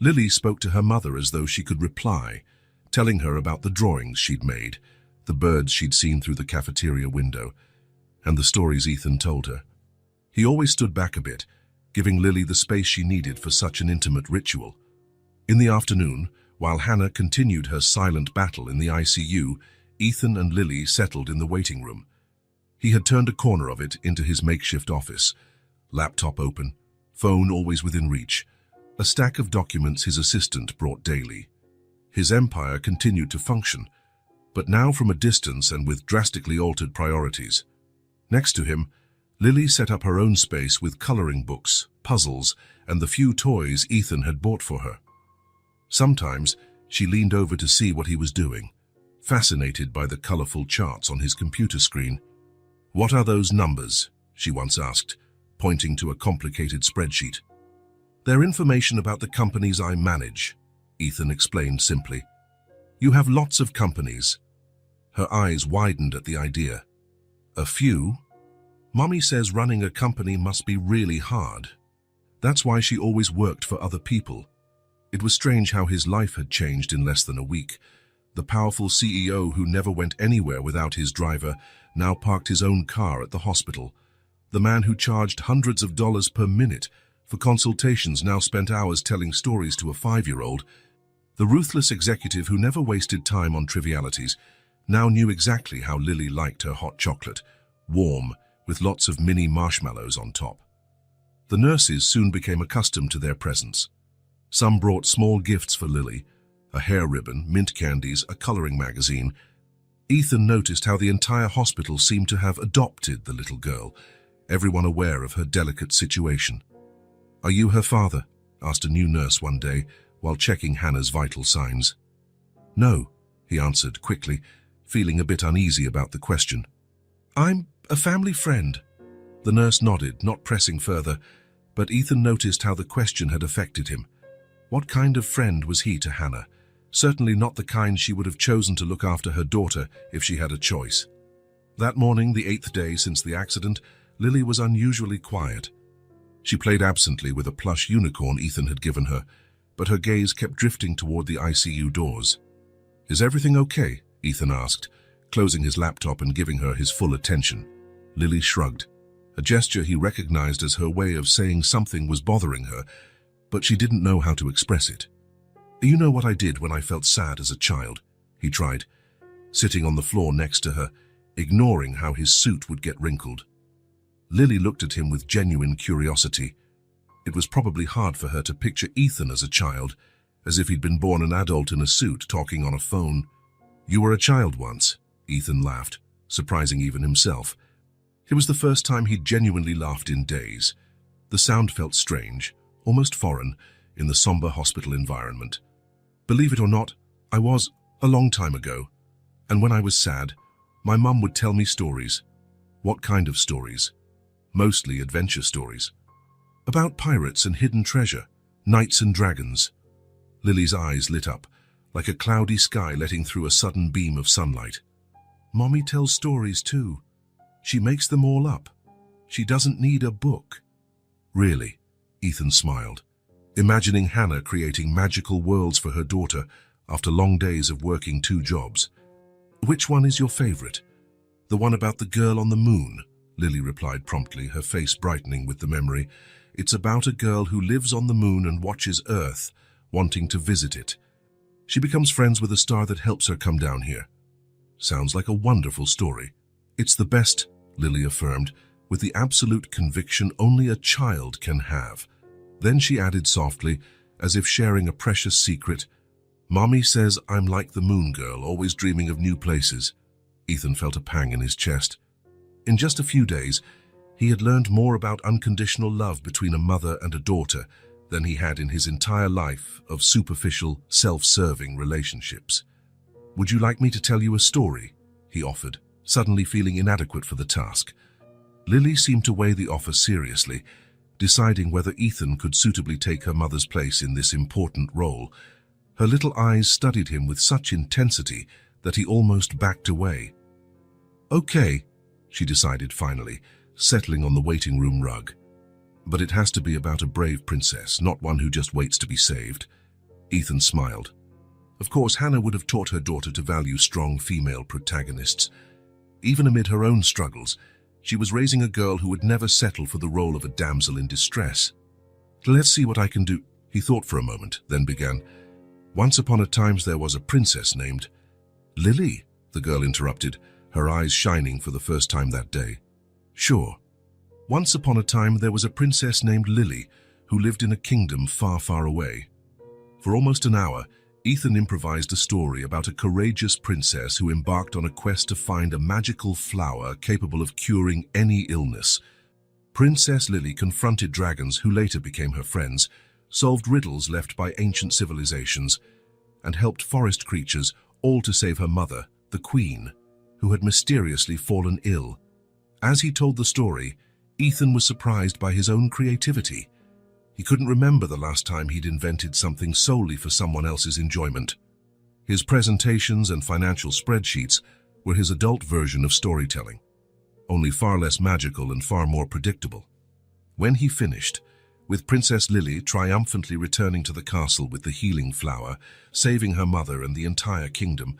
Lily spoke to her mother as though she could reply, telling her about the drawings she'd made, the birds she'd seen through the cafeteria window, and the stories Ethan told her. He always stood back a bit, giving Lily the space she needed for such an intimate ritual. In the afternoon, while Hannah continued her silent battle in the ICU, Ethan and Lily settled in the waiting room. He had turned a corner of it into his makeshift office, laptop open, phone always within reach, a stack of documents his assistant brought daily. His empire continued to function, but now from a distance and with drastically altered priorities. Next to him, Lily set up her own space with coloring books, puzzles, and the few toys Ethan had bought for her. Sometimes, she leaned over to see what he was doing, fascinated by the colorful charts on his computer screen. "What are those numbers?" she once asked, pointing to a complicated spreadsheet. "They're information about the companies I manage," Ethan explained simply. "You have lots of companies." Her eyes widened at the idea. "A few? Mommy says running a company must be really hard. That's why she always worked for other people." It was strange how his life had changed in less than a week. The powerful CEO who never went anywhere without his driver now parked his own car at the hospital. The man who charged hundreds of dollars per minute for consultations now spent hours telling stories to a 5-year-old. The ruthless executive who never wasted time on trivialities now knew exactly how Lily liked her hot chocolate, warm, with lots of mini marshmallows on top. The nurses soon became accustomed to their presence. Some brought small gifts for Lily, a hair ribbon, mint candies, a coloring magazine. Ethan noticed how the entire hospital seemed to have adopted the little girl, everyone aware of her delicate situation. "Are you her father?" asked a new nurse one day while checking Hannah's vital signs. "No," he answered quickly, feeling a bit uneasy about the question. "I'm a family friend." The nurse nodded, not pressing further, but Ethan noticed how the question had affected him. What kind of friend was he to Hannah? Certainly not the kind she would have chosen to look after her daughter if she had a choice. That morning, the 8th day since the accident, Lily was unusually quiet. She played absently with a plush unicorn Ethan had given her, but her gaze kept drifting toward the ICU doors. "Is everything okay?" Ethan asked, closing his laptop and giving her his full attention. Lily shrugged, a gesture he recognized as her way of saying something was bothering her, but she didn't know how to express it. "You know what I did when I felt sad as a child?" he tried, sitting on the floor next to her, ignoring how his suit would get wrinkled. Lily looked at him with genuine curiosity. It was probably hard for her to picture Ethan as a child, as if he'd been born an adult in a suit talking on a phone. "You were a child once," Ethan laughed, surprising even himself. It was the first time he'd genuinely laughed in days. The sound felt strange, almost foreign, in the somber hospital environment. "Believe it or not, I was, a long time ago. And when I was sad, my mum would tell me stories." "What kind of stories?" "Mostly adventure stories. About pirates and hidden treasure, knights and dragons." Lily's eyes lit up, like a cloudy sky letting through a sudden beam of sunlight. "Mommy tells stories too. She makes them all up. She doesn't need a book." "Really?" Ethan smiled, imagining Hannah creating magical worlds for her daughter after long days of working 2 jobs. "Which one is your favorite?" "The one about the girl on the moon," Lily replied promptly, her face brightening with the memory. "It's about a girl who lives on the moon and watches Earth, wanting to visit it. She becomes friends with a star that helps her come down here." "Sounds like a wonderful story." "It's the best," Lily affirmed, with the absolute conviction only a child can have. Then she added softly, as if sharing a precious secret, "Mommy says I'm like the moon girl, always dreaming of new places." Ethan felt a pang in his chest. In just a few days, he had learned more about unconditional love between a mother and a daughter than he had in his entire life of superficial, self-serving relationships. "Would you like me to tell you a story?" he offered, suddenly feeling inadequate for the task. Lily seemed to weigh the offer seriously, deciding whether Ethan could suitably take her mother's place in this important role. Her little eyes studied him with such intensity that he almost backed away. "Okay," she decided finally, settling on the waiting room rug. "But it has to be about a brave princess, not one who just waits to be saved." Ethan smiled. Of course, Hannah would have taught her daughter to value strong female protagonists. Even amid her own struggles, she was raising a girl who would never settle for the role of a damsel in distress. "Let's see what I can do," he thought for a moment, then began. "Once upon a time there was a princess named—" "Lily," the girl interrupted, her eyes shining for the first time that day. "Sure. Once upon a time there was a princess named Lily who lived in a kingdom far, far away." For almost an hour, Ethan improvised a story about a courageous princess who embarked on a quest to find a magical flower capable of curing any illness. Princess Lily confronted dragons who later became her friends, solved riddles left by ancient civilizations, and helped forest creatures, all to save her mother, the queen, who had mysteriously fallen ill. As he told the story, Ethan was surprised by his own creativity. He couldn't remember the last time he'd invented something solely for someone else's enjoyment. His presentations and financial spreadsheets were his adult version of storytelling, only far less magical and far more predictable. When he finished, with Princess Lily triumphantly returning to the castle with the healing flower, saving her mother and the entire kingdom,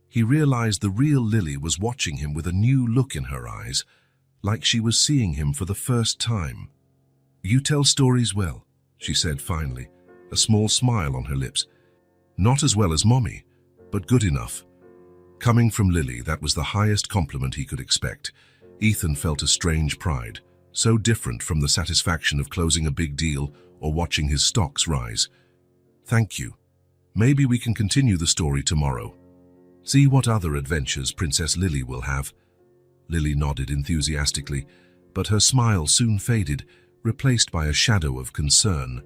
he realized the real Lily was watching him with a new look in her eyes, like she was seeing him for the first time. "You tell stories well," she said finally, a small smile on her lips. "Not as well as Mommy, but good enough." Coming from Lily, that was the highest compliment he could expect. Ethan felt a strange pride, so different from the satisfaction of closing a big deal or watching his stocks rise. "Thank you. Maybe we can continue the story tomorrow. See what other adventures Princess Lily will have." Lily nodded enthusiastically, but her smile soon faded, replaced by a shadow of concern.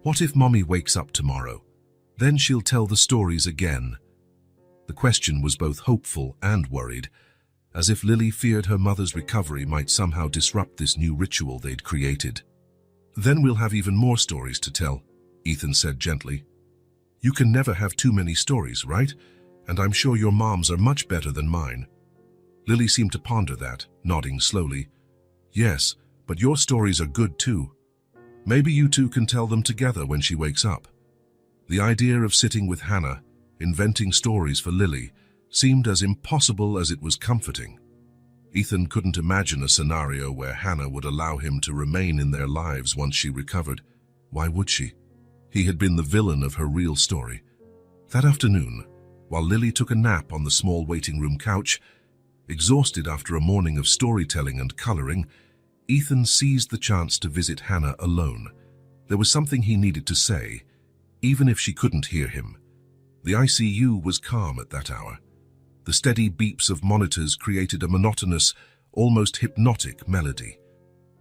"What if Mommy wakes up tomorrow? Then she'll tell the stories again." The question was both hopeful and worried, as if Lily feared her mother's recovery might somehow disrupt this new ritual they'd created. "Then we'll have even more stories to tell," Ethan said gently. "You can never have too many stories, right? And I'm sure your moms are much better than mine." Lily seemed to ponder that, nodding slowly. "Yes, but your stories are good too. Maybe you two can tell them together when she wakes up." The idea of sitting with Hannah, inventing stories for Lily, seemed as impossible as it was comforting. Ethan couldn't imagine a scenario where Hannah would allow him to remain in their lives once she recovered. Why would she? He had been the villain of her real story. That afternoon, while Lily took a nap on the small waiting room couch, exhausted after a morning of storytelling and coloring, Ethan seized the chance to visit Hannah alone. There was something he needed to say, even if she couldn't hear him. The ICU was calm at that hour. The steady beeps of monitors created a monotonous, almost hypnotic melody.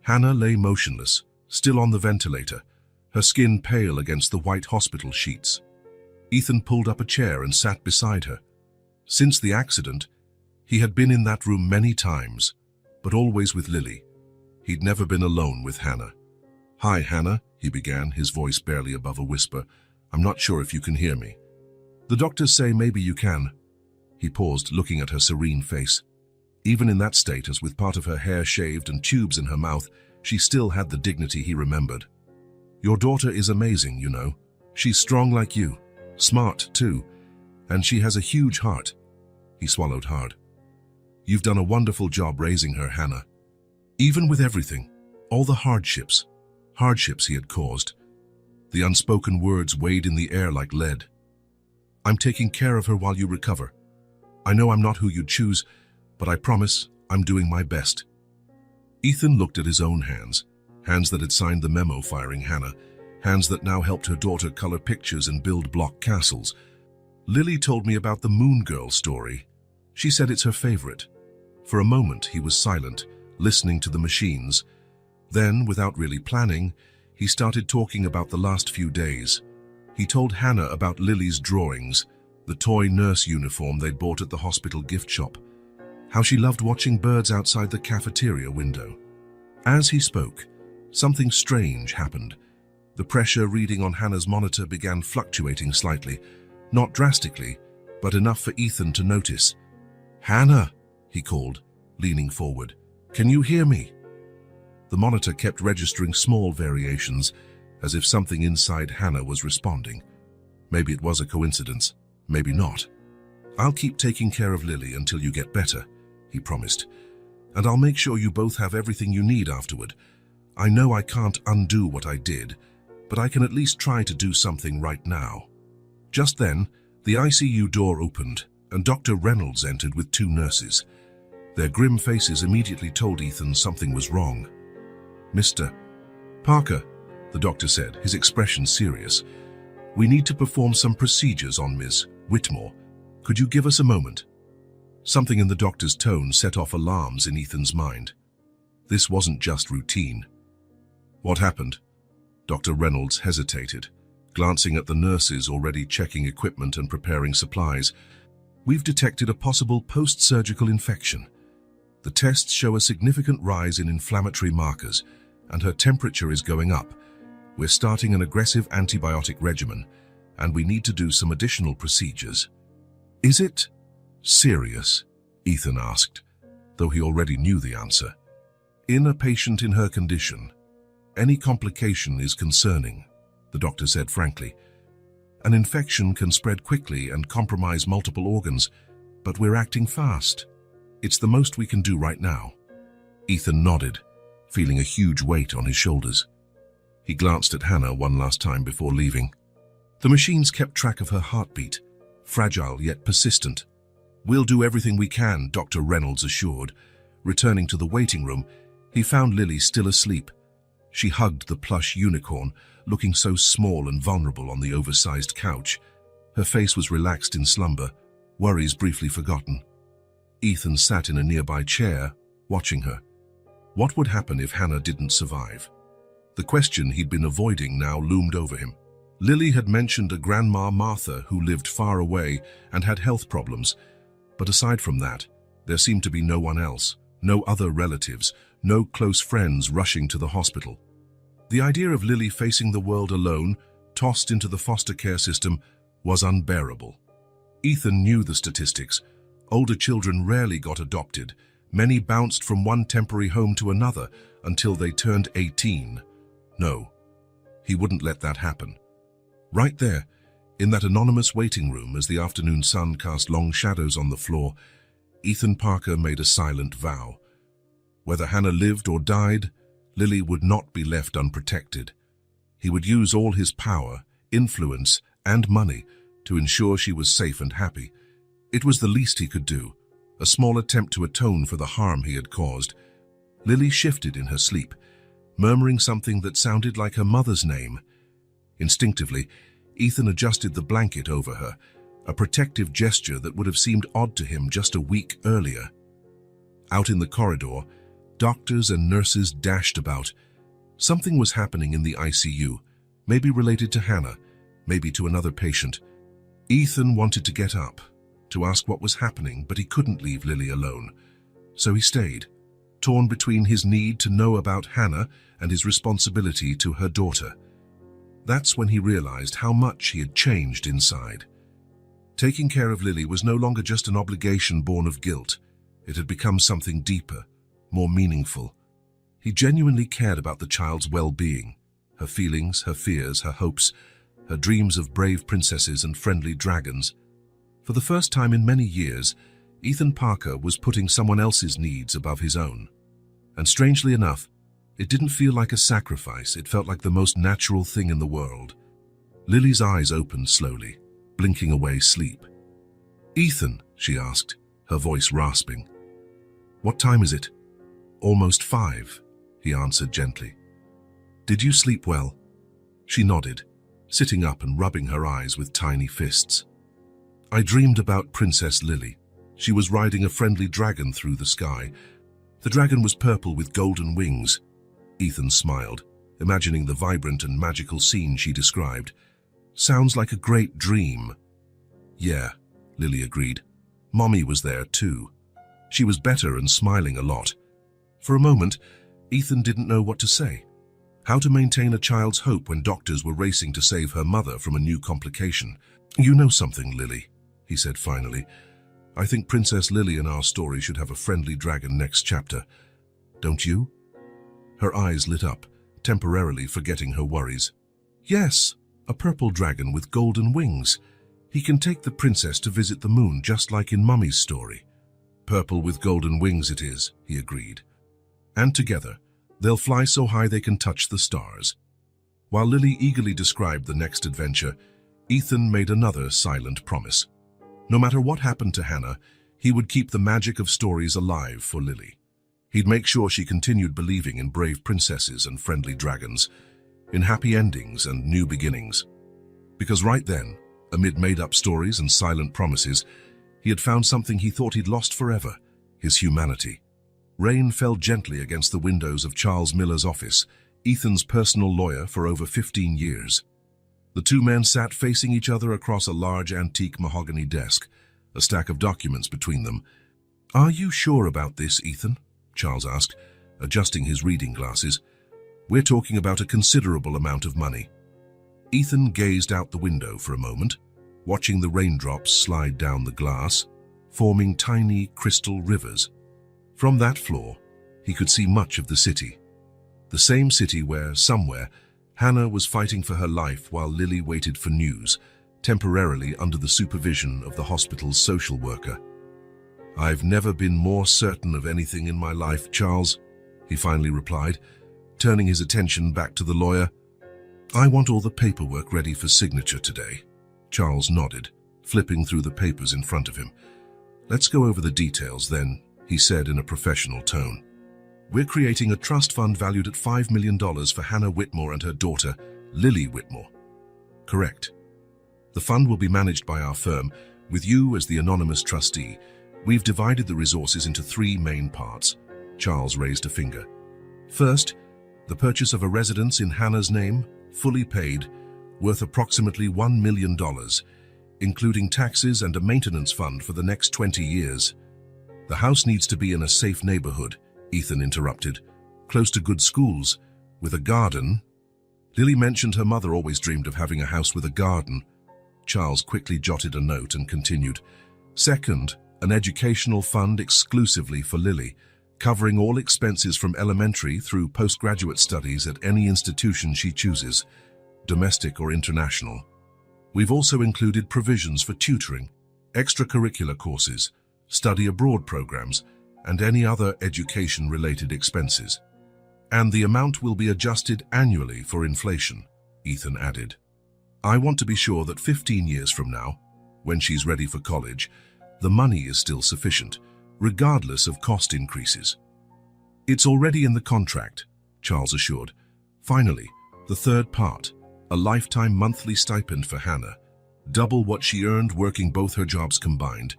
Hannah lay motionless, still on the ventilator, her skin pale against the white hospital sheets. Ethan pulled up a chair and sat beside her. Since the accident, he had been in that room many times, but always with Lily. He'd never been alone with Hannah. "Hi, Hannah," he began, his voice barely above a whisper. "I'm not sure if you can hear me." "The doctors say maybe you can." He paused, looking at her serene face. Even in that state, as with part of her hair shaved and tubes in her mouth, she still had the dignity he remembered. Your daughter is amazing, you know. She's strong like you, smart too, and she has a huge heart. He swallowed hard. You've done a wonderful job raising her, Hannah. Even with everything, all the hardships he had caused. The unspoken words weighed in the air like lead. I'm taking care of her while you recover. I know I'm not who you'd choose, but I promise I'm doing my best. Ethan looked at his own hands that had signed the memo firing Hannah, hands that now helped her daughter color pictures and build block castles. Lily told me about the Moon Girl story. She said it's her favorite. For a moment, he was silent, listening to the machines. Then, without really planning, he started talking about the last few days. He told Hannah about Lily's drawings, the toy nurse uniform they'd bought at the hospital gift shop, how she loved watching birds outside the cafeteria window. As he spoke, something strange happened. The pressure reading on Hannah's monitor began fluctuating slightly, not drastically, but enough for Ethan to notice. "Hannah," he called, leaning forward. "Can you hear me?" The monitor kept registering small variations, as if something inside Hannah was responding. Maybe it was a coincidence, maybe not. "I'll keep taking care of Lily until you get better," he promised. "And I'll make sure you both have everything you need afterward. I know I can't undo what I did, but I can at least try to do something right now." Just then, the ICU door opened, and Dr. Reynolds entered with 2 nurses. Their grim faces immediately told Ethan something was wrong. "Mr. Parker," the doctor said, his expression serious, "we need to perform some procedures on Ms. Whitmore. Could you give us a moment?" Something in the doctor's tone set off alarms in Ethan's mind. This wasn't just routine. "What happened?" Dr. Reynolds hesitated, glancing at the nurses already checking equipment and preparing supplies. "We've detected a possible post-surgical infection. The tests show a significant rise in inflammatory markers, and her temperature is going up. We're starting an aggressive antibiotic regimen, and we need to do some additional procedures." "Is it serious?" Ethan asked, though he already knew the answer. "In a patient in her condition, any complication is concerning," the doctor said frankly. "An infection can spread quickly and compromise multiple organs, but we're acting fast. It's the most we can do right now." Ethan nodded, feeling a huge weight on his shoulders. He glanced at Hannah one last time before leaving. The machines kept track of her heartbeat, fragile yet persistent. "We'll do everything we can," Dr. Reynolds assured. Returning to the waiting room, he found Lily still asleep. She hugged the plush unicorn, looking so small and vulnerable on the oversized couch. Her face was relaxed in slumber, worries briefly forgotten. Ethan sat in a nearby chair, watching her. What would happen if Hannah didn't survive? The question he'd been avoiding now loomed over him. Lily had mentioned a Grandma Martha who lived far away and had health problems, but aside from that, there seemed to be no one else, no other relatives, no close friends rushing to the hospital. The idea of Lily facing the world alone, tossed into the foster care system, was unbearable. Ethan knew the statistics. Older children rarely got adopted. Many bounced from one temporary home to another until they turned 18. No, he wouldn't let that happen. Right there, in that anonymous waiting room as the afternoon sun cast long shadows on the floor, Ethan Parker made a silent vow. Whether Hannah lived or died, Lily would not be left unprotected. He would use all his power, influence, and money to ensure she was safe and happy. It was the least he could do, a small attempt to atone for the harm he had caused. Lily shifted in her sleep, murmuring something that sounded like her mother's name. Instinctively, Ethan adjusted the blanket over her, a protective gesture that would have seemed odd to him just a week earlier. Out in the corridor, doctors and nurses dashed about. Something was happening in the ICU, maybe related to Hannah, maybe to another patient. Ethan wanted to get up, to ask what was happening, but he couldn't leave Lily alone. So he stayed, torn between his need to know about Hannah and his responsibility to her daughter. That's when he realized how much he had changed inside. Taking care of Lily was no longer just an obligation born of guilt. It had become something deeper, more meaningful. He genuinely cared about the child's well-being, her feelings, her fears, her hopes, her dreams of brave princesses and friendly dragons. For the first time in many years, Ethan Parker was putting someone else's needs above his own. And strangely enough, it didn't feel like a sacrifice, it felt like the most natural thing in the world. Lily's eyes opened slowly, blinking away sleep. "Ethan," she asked, her voice rasping. "What time is it?" "Almost 5, he answered gently. "Did you sleep well?" She nodded, sitting up and rubbing her eyes with tiny fists. "I dreamed about Princess Lily. She was riding a friendly dragon through the sky. The dragon was purple with golden wings." Ethan smiled, imagining the vibrant and magical scene she described. "Sounds like a great dream." "Yeah," Lily agreed. "Mommy was there too. She was better and smiling a lot." For a moment, Ethan didn't know what to say. How to maintain a child's hope when doctors were racing to save her mother from a new complication. "You know something, Lily," he said finally. "I think Princess Lily in our story should have a friendly dragon next chapter. Don't you?" Her eyes lit up, temporarily forgetting her worries. "Yes, a purple dragon with golden wings. He can take the princess to visit the moon, just like in Mummy's story." "Purple with golden wings it is," he agreed. "And together, they'll fly so high they can touch the stars." While Lily eagerly described the next adventure, Ethan made another silent promise. No matter what happened to Hannah, he would keep the magic of stories alive for Lily. He'd make sure she continued believing in brave princesses and friendly dragons, in happy endings and new beginnings. Because right then, amid made-up stories and silent promises, he had found something he thought he'd lost forever: his humanity. Rain fell gently against the windows of Charles Miller's office, Ethan's personal lawyer for over 15 years. The two men sat facing each other across a large antique mahogany desk, a stack of documents between them. "Are you sure about this, Ethan?" Charles asked, adjusting his reading glasses. "We're talking about a considerable amount of money." Ethan gazed out the window for a moment, watching the raindrops slide down the glass, forming tiny crystal rivers. From that floor, he could see much of the city. The same city where, somewhere, Hannah was fighting for her life while Lily waited for news, temporarily under the supervision of the hospital's social worker. "I've never been more certain of anything in my life, Charles," he finally replied, turning his attention back to the lawyer. "I want all the paperwork ready for signature today." Charles nodded, flipping through the papers in front of him. "Let's go over the details then," he said in a professional tone. "We're creating a trust fund valued at $5 million for Hannah Whitmore and her daughter, Lily Whitmore." "Correct. The fund will be managed by our firm, with you as the anonymous trustee. We've divided the resources into 3 main parts." Charles raised a finger. "First, the purchase of a residence in Hannah's name, fully paid, worth approximately $1 million, including taxes and a maintenance fund for the next 20 years. The house needs to be in a safe neighborhood," Ethan interrupted, "close to good schools, with a garden." Lily mentioned her mother always dreamed of having a house with a garden. Charles quickly jotted a note and continued. "Second, an educational fund exclusively for Lily, covering all expenses from elementary through postgraduate studies at any institution she chooses, domestic or international. We've also included provisions for tutoring, extracurricular courses, study abroad programs, and any other education-related expenses. And the amount will be adjusted annually for inflation," Ethan added. "I want to be sure that 15 years from now, when she's ready for college, the money is still sufficient, regardless of cost increases." "It's already in the contract," Charles assured. "Finally, the third part, a lifetime monthly stipend for Hannah, double what she earned working both her jobs combined.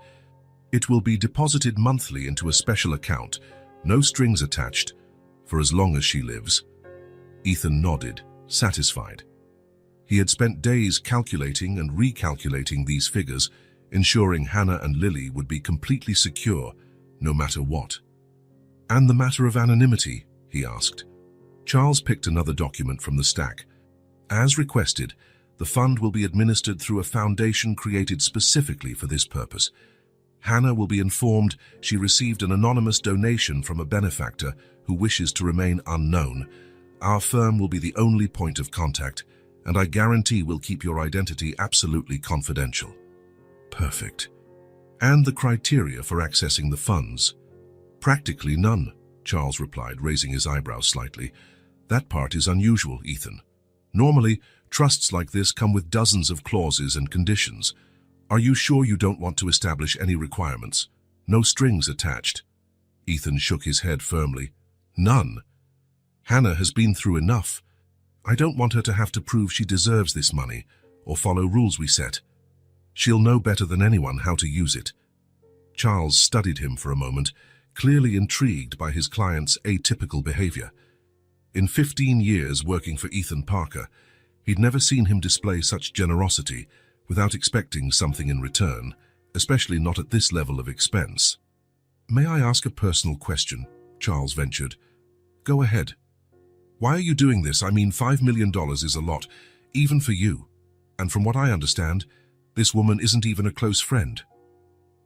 It will be deposited monthly into a special account, no strings attached, for as long as she lives." Ethan nodded, satisfied. He had spent days calculating and recalculating these figures, ensuring Hannah and Lily would be completely secure, no matter what. "And the matter of anonymity?" he asked. Charles picked another document from the stack. "As requested, the fund will be administered through a foundation created specifically for this purpose. Hannah will be informed she received an anonymous donation from a benefactor who wishes to remain unknown, Our firm will be the only point of contact, and I guarantee we'll keep your identity absolutely confidential. Perfect. And the criteria for accessing the funds? Practically none, Charles replied, raising his eyebrows slightly. That part is unusual, Ethan. Normally, trusts like this come with dozens of clauses and conditions. Are you sure you don't want to establish any requirements? No strings attached. Ethan shook his head firmly. None. Hannah has been through enough. I don't want her to have to prove she deserves this money or follow rules we set. She'll know better than anyone how to use it. Charles studied him for a moment, clearly intrigued by his client's atypical behavior. In 15 years working for Ethan Parker, he'd never seen him display such generosity without expecting something in return, especially not at this level of expense. May I ask a personal question? Charles ventured. Go ahead. Why are you doing this? I mean, $5 million is a lot, even for you. And from what I understand, this woman isn't even a close friend.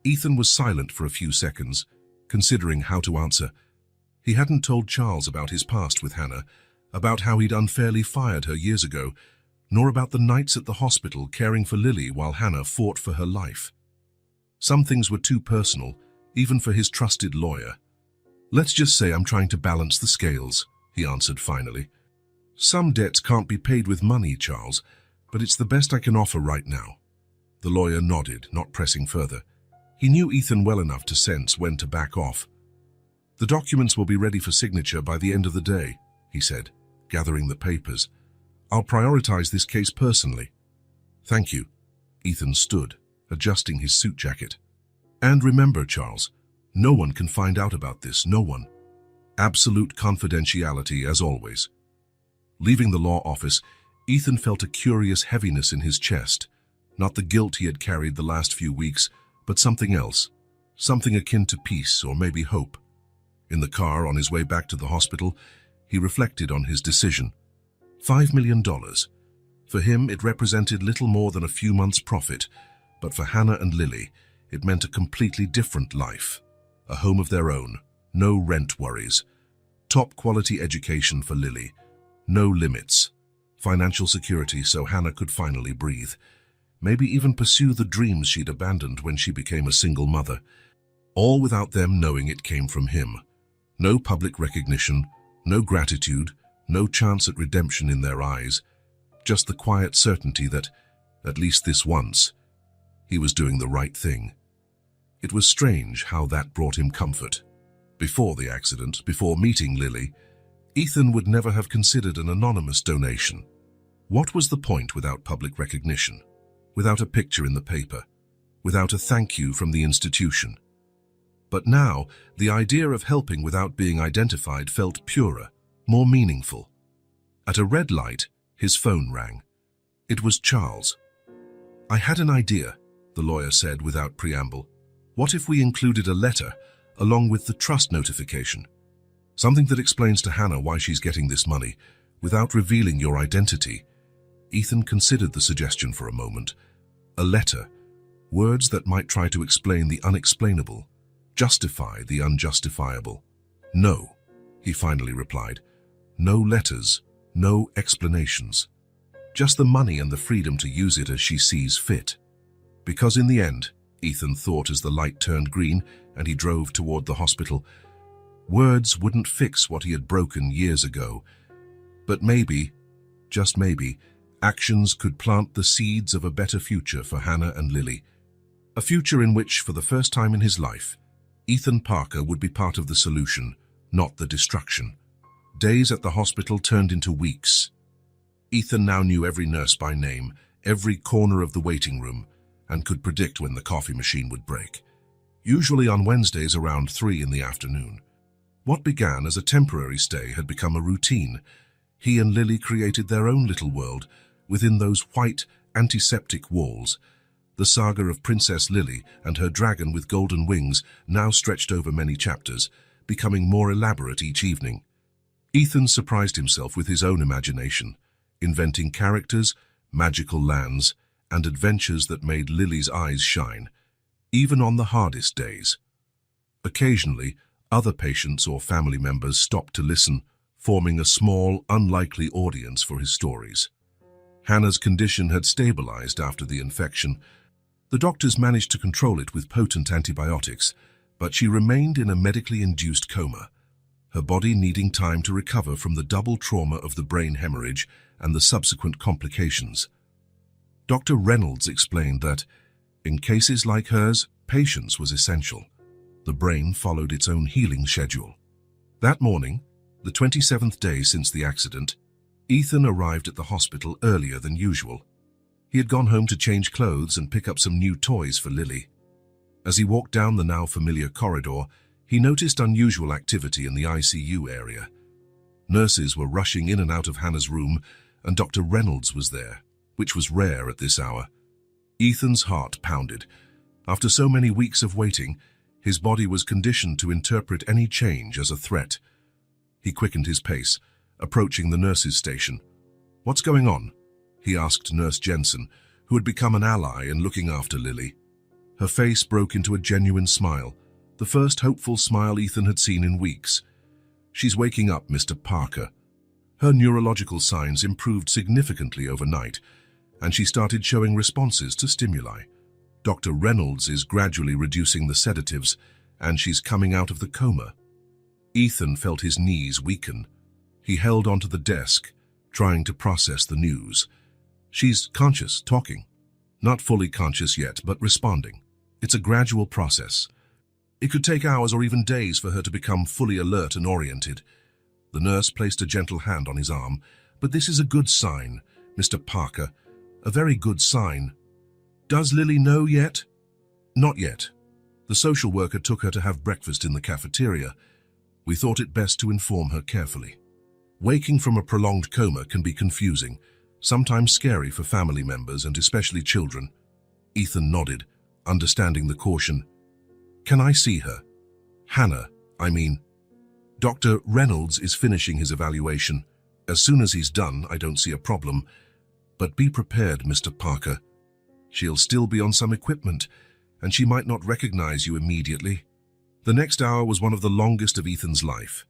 Ethan was silent for a few seconds, considering how to answer. He hadn't told Charles about his past with Hannah, about how he'd unfairly fired her years ago, nor about the nights at the hospital caring for Lily while Hannah fought for her life. Some things were too personal, even for his trusted lawyer. Let's just say I'm trying to balance the scales, he answered finally. Some debts can't be paid with money, Charles, but it's the best I can offer right now. The lawyer nodded, not pressing further. He knew Ethan well enough to sense when to back off. The documents will be ready for signature by the end of the day, he said, gathering the papers. I'll prioritize this case personally. Thank you. Ethan stood, adjusting his suit jacket. And remember, Charles, no one can find out about this, no one. Absolute confidentiality, as always. Leaving the law office, Ethan felt a curious heaviness in his chest. Not the guilt he had carried the last few weeks, but something else. Something akin to peace or maybe hope. In the car on his way back to the hospital, he reflected on his decision. $5 million. For him, it represented little more than a few months' profit, but for Hannah and Lily, it meant a completely different life. A home of their own, no rent worries. Top-quality education for Lily, no limits. Financial security so Hannah could finally breathe. Maybe even pursue the dreams she'd abandoned when she became a single mother. All without them knowing it came from him. No public recognition, no gratitude, no chance at redemption in their eyes. Just the quiet certainty that, at least this once, he was doing the right thing. It was strange how that brought him comfort. Before the accident, before meeting Lily, Ethan would never have considered an anonymous donation. What was the point without public recognition? Without a picture in the paper? Without a thank you from the institution? But now, the idea of helping without being identified felt purer, more meaningful. At a red light, his phone rang. It was Charles. I had an idea, the lawyer said without preamble. What if we included a letter along with the trust notification? Something that explains to Hannah why she's getting this money, without revealing your identity. Ethan considered the suggestion for a moment. A letter, words that might try to explain the unexplainable, justify the unjustifiable. No, he finally replied. No letters, no explanations. Just the money and the freedom to use it as she sees fit. Because in the end, Ethan thought as the light turned green and he drove toward the hospital, words wouldn't fix what he had broken years ago. But maybe, just maybe, actions could plant the seeds of a better future for Hannah and Lily. A future in which, for the first time in his life, Ethan Parker would be part of the solution, not the destruction. Days at the hospital turned into weeks. Ethan now knew every nurse by name, every corner of the waiting room, and could predict when the coffee machine would break. Usually on Wednesdays around 3 in the afternoon. What began as a temporary stay had become a routine. He and Lily created their own little world within those white, antiseptic walls. The saga of Princess Lily and her dragon with golden wings now stretched over many chapters, becoming more elaborate each evening. Ethan surprised himself with his own imagination, inventing characters, magical lands, and adventures that made Lily's eyes shine, even on the hardest days. Occasionally, other patients or family members stopped to listen, forming a small, unlikely audience for his stories. Hannah's condition had stabilized after the infection. The doctors managed to control it with potent antibiotics, but she remained in a medically induced coma, her body needing time to recover from the double trauma of the brain hemorrhage and the subsequent complications. Dr. Reynolds explained that, in cases like hers, patience was essential. The brain followed its own healing schedule. That morning, the 27th day since the accident, Ethan arrived at the hospital earlier than usual. He had gone home to change clothes and pick up some new toys for Lily. As he walked down the now familiar corridor, he noticed unusual activity in the ICU area. Nurses were rushing in and out of Hannah's room, and Dr. Reynolds was there, which was rare at this hour. Ethan's heart pounded. After so many weeks of waiting, his body was conditioned to interpret any change as a threat. He quickened his pace, approaching the nurses' station. "What's going on?" he asked Nurse Jensen, who had become an ally in looking after Lily. Her face broke into a genuine smile, the first hopeful smile Ethan had seen in weeks. "She's waking up, Mr. Parker. Her neurological signs improved significantly overnight, and she started showing responses to stimuli. Dr. Reynolds is gradually reducing the sedatives, and she's coming out of the coma." Ethan felt his knees weaken. He held onto the desk, trying to process the news. "She's conscious, talking. Not fully conscious yet, but responding. It's a gradual process. It could take hours or even days for her to become fully alert and oriented." The nurse placed a gentle hand on his arm. "But this is a good sign, Mr. Parker. A very good sign. Does Lily know yet?" "Not yet. The social worker took her to have breakfast in the cafeteria. We thought it best to inform her carefully. Waking from a prolonged coma can be confusing, sometimes scary for family members and especially children." Ethan nodded, understanding the caution. "Can I see her? Hannah, I mean." "Dr. Reynolds is finishing his evaluation. As soon as he's done, I don't see a problem. But be prepared, Mr. Parker. She'll still be on some equipment, and she might not recognize you immediately." The next hour was one of the longest of Ethan's life.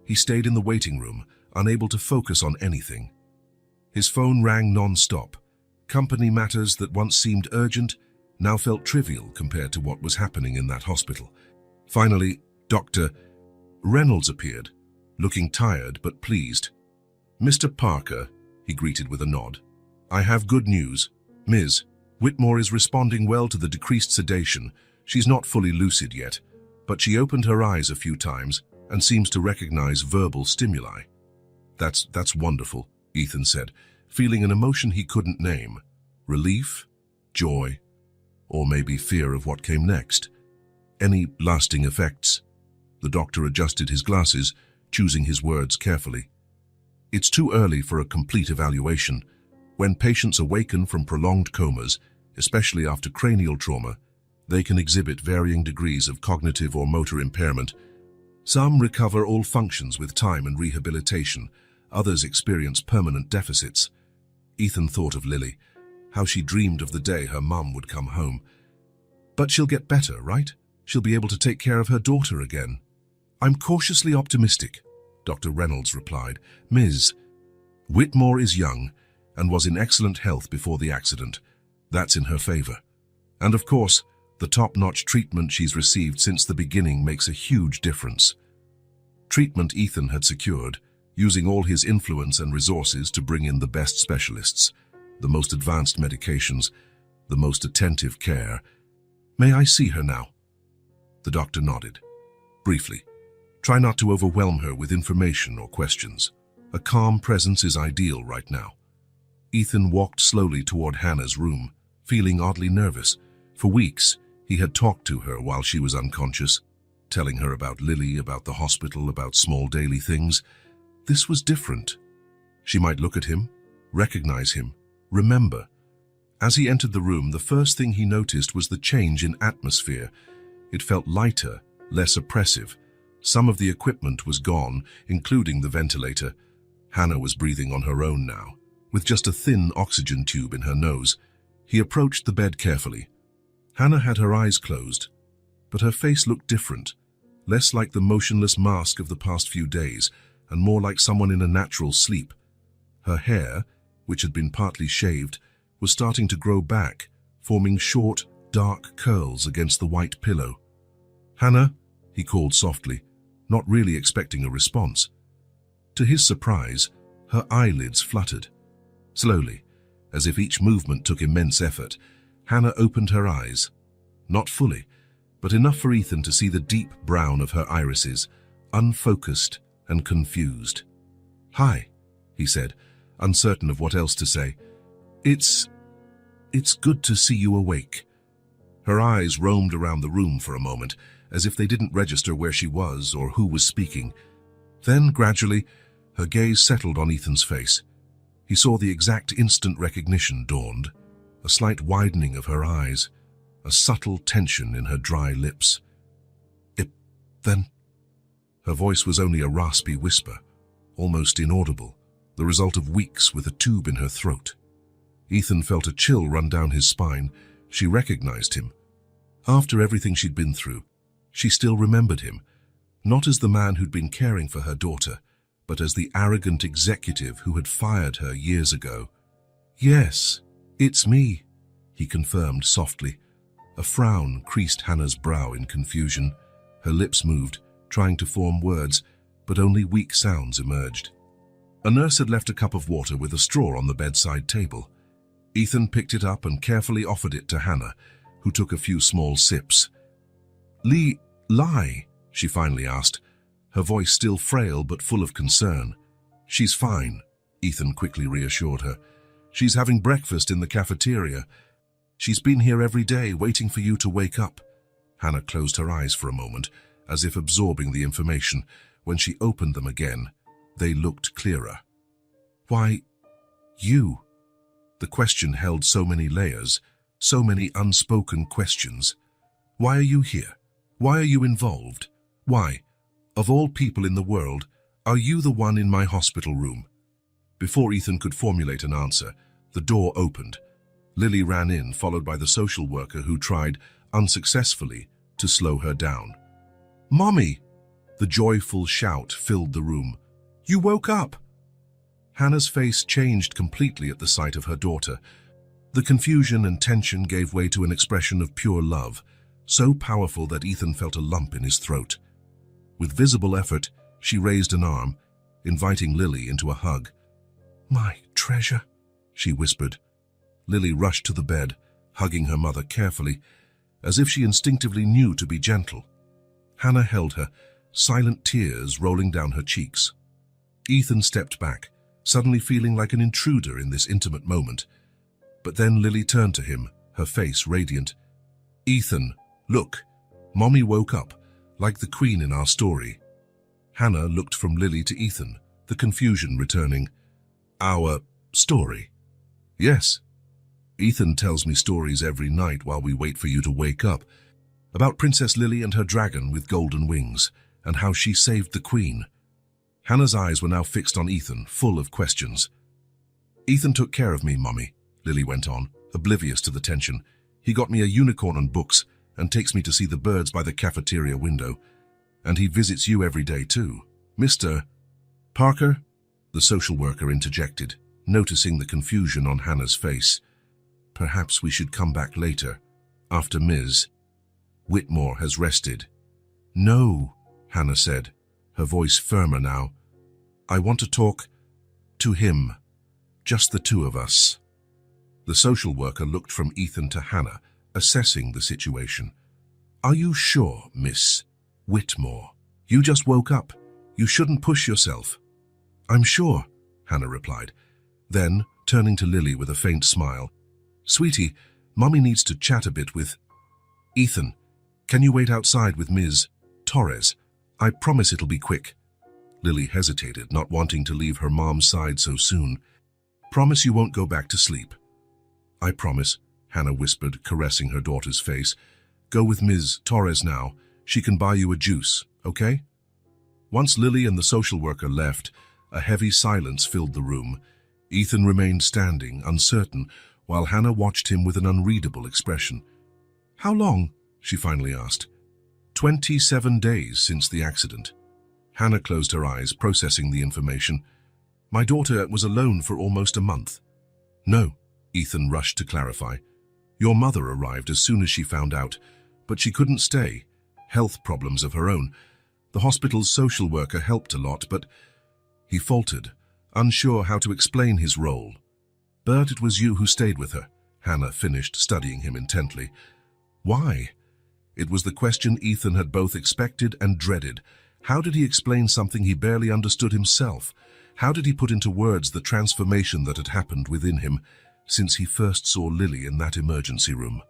He stayed in the waiting room, unable to focus on anything. His phone rang non-stop. Company matters that once seemed urgent now felt trivial compared to what was happening in that hospital. Finally, Dr. Reynolds appeared, looking tired but pleased. "Mr. Parker," he greeted with a nod, "I have good news. Ms. Whitmore is responding well to the decreased sedation. She's not fully lucid yet, but she opened her eyes a few times and seems to recognize verbal stimuli." That's wonderful," Ethan said, feeling an emotion he couldn't name. Relief? Joy? Or maybe fear of what came next? "Any lasting effects?" The doctor adjusted his glasses, choosing his words carefully. "It's too early for a complete evaluation. When patients awaken from prolonged comas, especially after cranial trauma, they can exhibit varying degrees of cognitive or motor impairment. Some recover all functions with time and rehabilitation. Others experience permanent deficits." Ethan thought of Lily, how she dreamed of the day her mum would come home. "But she'll get better, right? She'll be able to take care of her daughter again." "I'm cautiously optimistic," Dr. Reynolds replied. "Ms. Whitmore is young and was in excellent health before the accident. That's in her favor. And of course, the top-notch treatment she's received since the beginning makes a huge difference." Treatment Ethan had secured, using all his influence and resources to bring in the best specialists, the most advanced medications, the most attentive care. "May I see her now?" The doctor nodded. Briefly. "Try not to overwhelm her with information or questions. A calm presence is ideal right now." Ethan walked slowly toward Hannah's room, feeling oddly nervous. For weeks, he had talked to her while she was unconscious, telling her about Lily, about the hospital, about small daily things. This was different. She might look at him, recognize him, remember. As he entered the room, the first thing he noticed was the change in atmosphere. It felt lighter, less oppressive. Some of the equipment was gone, including the ventilator. Hannah was breathing on her own now, with just a thin oxygen tube in her nose. He approached the bed carefully. Hannah had her eyes closed, but her face looked different, less like the motionless mask of the past few days, and more like someone in a natural sleep. Her hair, which had been partly shaved, was starting to grow back, forming short, dark curls against the white pillow. "Hannah," he called softly, not really expecting a response. To his surprise, her eyelids fluttered. Slowly, as if each movement took immense effort, Hannah opened her eyes. Not fully, but enough for Ethan to see the deep brown of her irises, unfocused and confused. "Hi," he said, uncertain of what else to say. It's good to see you awake." Her eyes roamed around the room for a moment, as if they didn't register where she was or who was speaking. Then, gradually, her gaze settled on Ethan's face. He saw the exact instant recognition dawned, a slight widening of her eyes, a subtle tension in her dry lips. Then... Her voice was only a raspy whisper, almost inaudible, the result of weeks with a tube in her throat. Ethan felt a chill run down his spine. She recognized him. After everything she'd been through, she still remembered him, not as the man who'd been caring for her daughter, but as the arrogant executive who had fired her years ago. "Yes, it's me," he confirmed softly. A frown creased Hannah's brow in confusion. Her lips moved, trying to form words, but only weak sounds emerged. A nurse had left a cup of water with a straw on the bedside table. Ethan picked it up and carefully offered it to Hannah, who took a few small sips. Lie, she finally asked, her voice still frail but full of concern. "She's fine," Ethan quickly reassured her. "She's having breakfast in the cafeteria. She's been here every day waiting for you to wake up." Hannah closed her eyes for a moment, as if absorbing the information. When she opened them again, they looked clearer. "Why, you?" The question held so many layers, so many unspoken questions. "Why are you here? Why are you involved? Why, of all people in the world, are you the one in my hospital room?" Before Ethan could formulate an answer, the door opened. Lily ran in, followed by the social worker who tried, unsuccessfully, to slow her down. "Mommy!" The joyful shout filled the room. "You woke up!" Hannah's face changed completely at the sight of her daughter. The confusion and tension gave way to an expression of pure love, so powerful that Ethan felt a lump in his throat. With visible effort, she raised an arm, inviting Lily into a hug. "My treasure," she whispered. Lily rushed to the bed, hugging her mother carefully, as if she instinctively knew to be gentle. Hannah held her, silent tears rolling down her cheeks. Ethan stepped back, suddenly feeling like an intruder in this intimate moment. But then Lily turned to him, her face radiant. "Ethan, look, Mommy woke up, like the queen in our story." Hannah looked from Lily to Ethan, the confusion returning. "Our story?" "Yes. Ethan tells me stories every night while we wait for you to wake up, about Princess Lily and her dragon with golden wings, and how she saved the queen." Hannah's eyes were now fixed on Ethan, full of questions. "Ethan took care of me, Mommy," Lily went on, oblivious to the tension. "He got me a unicorn and books, and takes me to see the birds by the cafeteria window. And he visits you every day too. Mr. Parker?" the social worker interjected, noticing the confusion on Hannah's face. "Perhaps we should come back later, after Ms. Whitmore has rested." "No," Hannah said, her voice firmer now. "I want to talk to him, just the two of us." The social worker looked from Ethan to Hannah, assessing the situation. "Are you sure, Miss Whitmore? You just woke up. You shouldn't push yourself." "I'm sure," Hannah replied. Then, turning to Lily with a faint smile, "Sweetie, Mommy needs to chat a bit with Ethan. Can you wait outside with Ms. Torres? I promise it'll be quick." Lily hesitated, not wanting to leave her mom's side so soon. "Promise you won't go back to sleep?" "I promise," Hannah whispered, caressing her daughter's face. "Go with Ms. Torres now. She can buy you a juice, okay?" Once Lily and the social worker left, a heavy silence filled the room. Ethan remained standing, uncertain, while Hannah watched him with an unreadable expression. "How long?" she finally asked. 27 days since the accident." Hannah closed her eyes, processing the information. My daughter was alone for almost a month. No, Ethan rushed to clarify. Your mother arrived as soon as she found out, but she couldn't stay. Health problems of her own. The hospital's social worker helped a lot, but he faltered, unsure how to explain his role. But it was you who stayed with her, Hannah finished, studying him intently. Why? It was the question Ethan had both expected and dreaded. How did he explain something he barely understood himself? How did he put into words the transformation that had happened within him since he first saw Lily in that emergency room?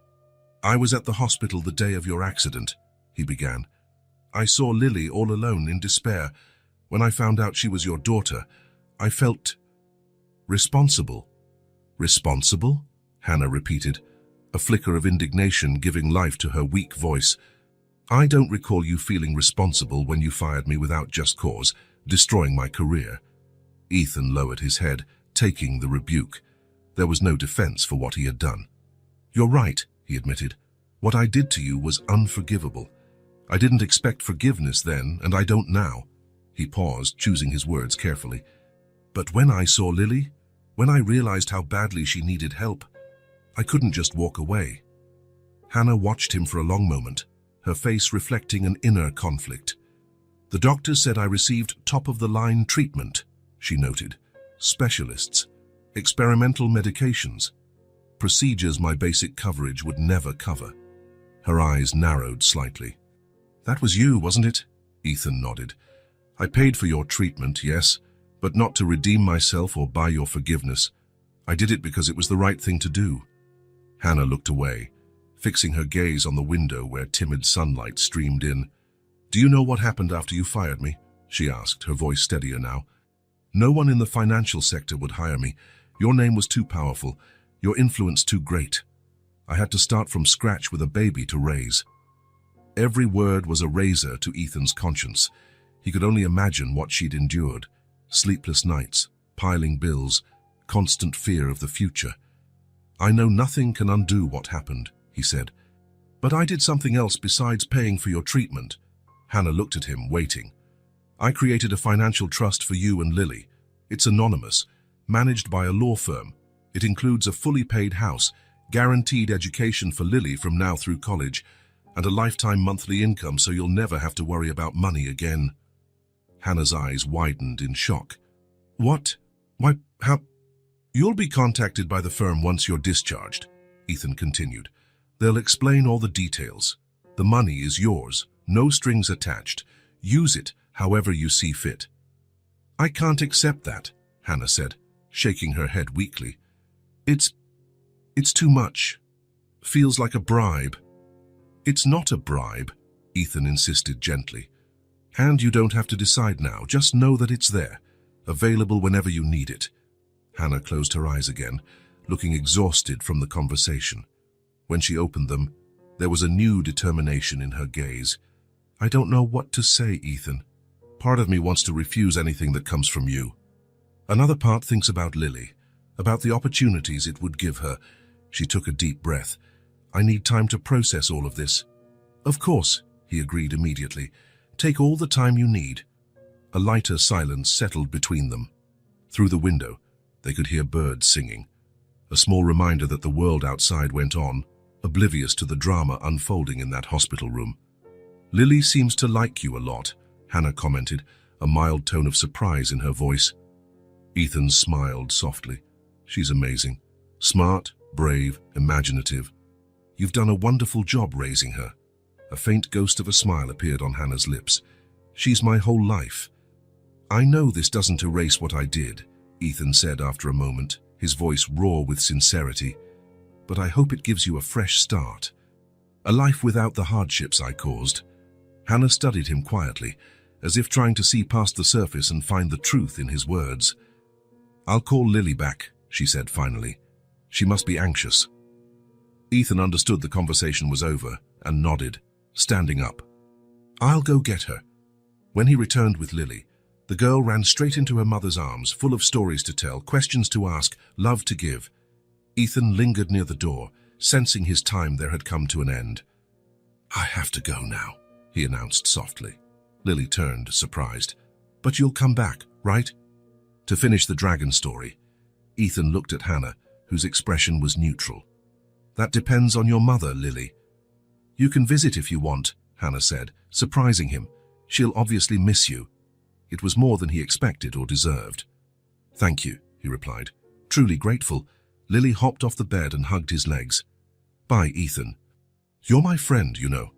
I was at the hospital the day of your accident, he began. I saw Lily all alone in despair. When I found out she was your daughter, I felt responsible. Responsible? Hannah repeated, a flicker of indignation giving life to her weak voice. I don't recall you feeling responsible when you fired me without just cause, destroying my career. Ethan lowered his head, taking the rebuke. There was no defense for what he had done. You're right, he admitted. What I did to you was unforgivable. I didn't expect forgiveness then, and I don't now. He paused, choosing his words carefully. But when I saw Lily, when I realized how badly she needed help, I couldn't just walk away. Hannah watched him for a long moment, her face reflecting an inner conflict. The doctor said I received top-of-the-line treatment, she noted. Specialists, experimental medications, procedures my basic coverage would never cover. Her eyes narrowed slightly. That was you, wasn't it? Ethan nodded. I paid for your treatment, yes, but not to redeem myself or buy your forgiveness. I did it because it was the right thing to do. Hannah looked away, fixing her gaze on the window where timid sunlight streamed in. Do you know what happened after you fired me? She asked, her voice steadier now. No one in the financial sector would hire me. Your name was too powerful, your influence too great. I had to start from scratch with a baby to raise. Every word was a razor to Ethan's conscience. He could only imagine what she'd endured. Sleepless nights, piling bills, constant fear of the future. I know nothing can undo what happened, he said. But I did something else besides paying for your treatment. Hannah looked at him, waiting. I created a financial trust for you and Lily. It's anonymous, managed by a law firm. It includes a fully paid house, guaranteed education for Lily from now through college, and a lifetime monthly income so you'll never have to worry about money again. Hannah's eyes widened in shock. What? Why, how? You'll be contacted by the firm once you're discharged, Ethan continued. They'll explain all the details. The money is yours, no strings attached. Use it however you see fit. I can't accept that, Hannah said, shaking her head weakly. It's too much. Feels like a bribe. It's not a bribe, Ethan insisted gently. And you don't have to decide now, just know that it's there, available whenever you need it. Hannah closed her eyes again, looking exhausted from the conversation. When she opened them, there was a new determination in her gaze. I don't know what to say, Ethan. Part of me wants to refuse anything that comes from you. Another part thinks about Lily, about the opportunities it would give her. She took a deep breath. I need time to process all of this. Of course, he agreed immediately. Take all the time you need. A lighter silence settled between them. Through the window, they could hear birds singing. A small reminder that the world outside went on, oblivious to the drama unfolding in that hospital room. Lily seems to like you a lot, Hannah commented, a mild tone of surprise in her voice. Ethan smiled softly. She's amazing. Smart, brave, imaginative. You've done a wonderful job raising her. A faint ghost of a smile appeared on Hannah's lips. She's my whole life. I know this doesn't erase what I did, Ethan said after a moment, his voice raw with sincerity. But I hope it gives you a fresh start. A life without the hardships I caused. Hannah studied him quietly, as if trying to see past the surface and find the truth in his words. I'll call Lily back, she said finally. She must be anxious. Ethan understood the conversation was over and nodded, standing up. I'll go get her. When he returned with Lily, the girl ran straight into her mother's arms, full of stories to tell, questions to ask, love to give. Ethan lingered near the door, sensing his time there had come to an end. I have to go now, he announced softly. Lily turned, surprised. But you'll come back, right? To finish the dragon story, Ethan looked at Hannah, whose expression was neutral. That depends on your mother, Lily. You can visit if you want, Hannah said, surprising him. She'll obviously miss you. It was more than he expected or deserved. Thank you, he replied. Truly grateful. Lily hopped off the bed and hugged his legs. Bye, Ethan. You're my friend, you know.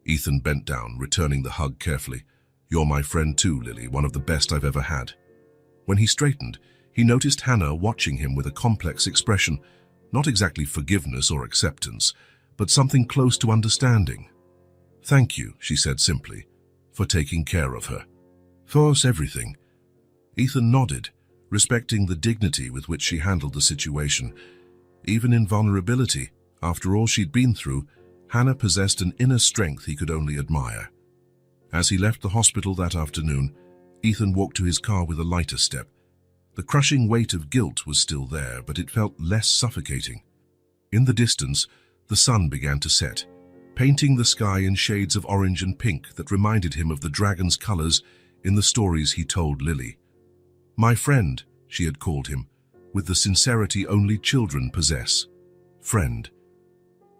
Ethan bent down, returning the hug carefully. You're my friend too, Lily, one of the best I've ever had. When he straightened, he noticed Hannah watching him with a complex expression, not exactly forgiveness or acceptance, but something close to understanding. Thank you, she said simply, for taking care of her. For us everything. Ethan nodded, respecting the dignity with which she handled the situation. Even in vulnerability, after all she'd been through, Hannah possessed an inner strength he could only admire. As he left the hospital that afternoon, Ethan walked to his car with a lighter step. The crushing weight of guilt was still there, but it felt less suffocating. In the distance, the sun began to set, painting the sky in shades of orange and pink that reminded him of the dragon's colors in the stories he told Lily. My friend, she had called him, with the sincerity only children possess. Friend.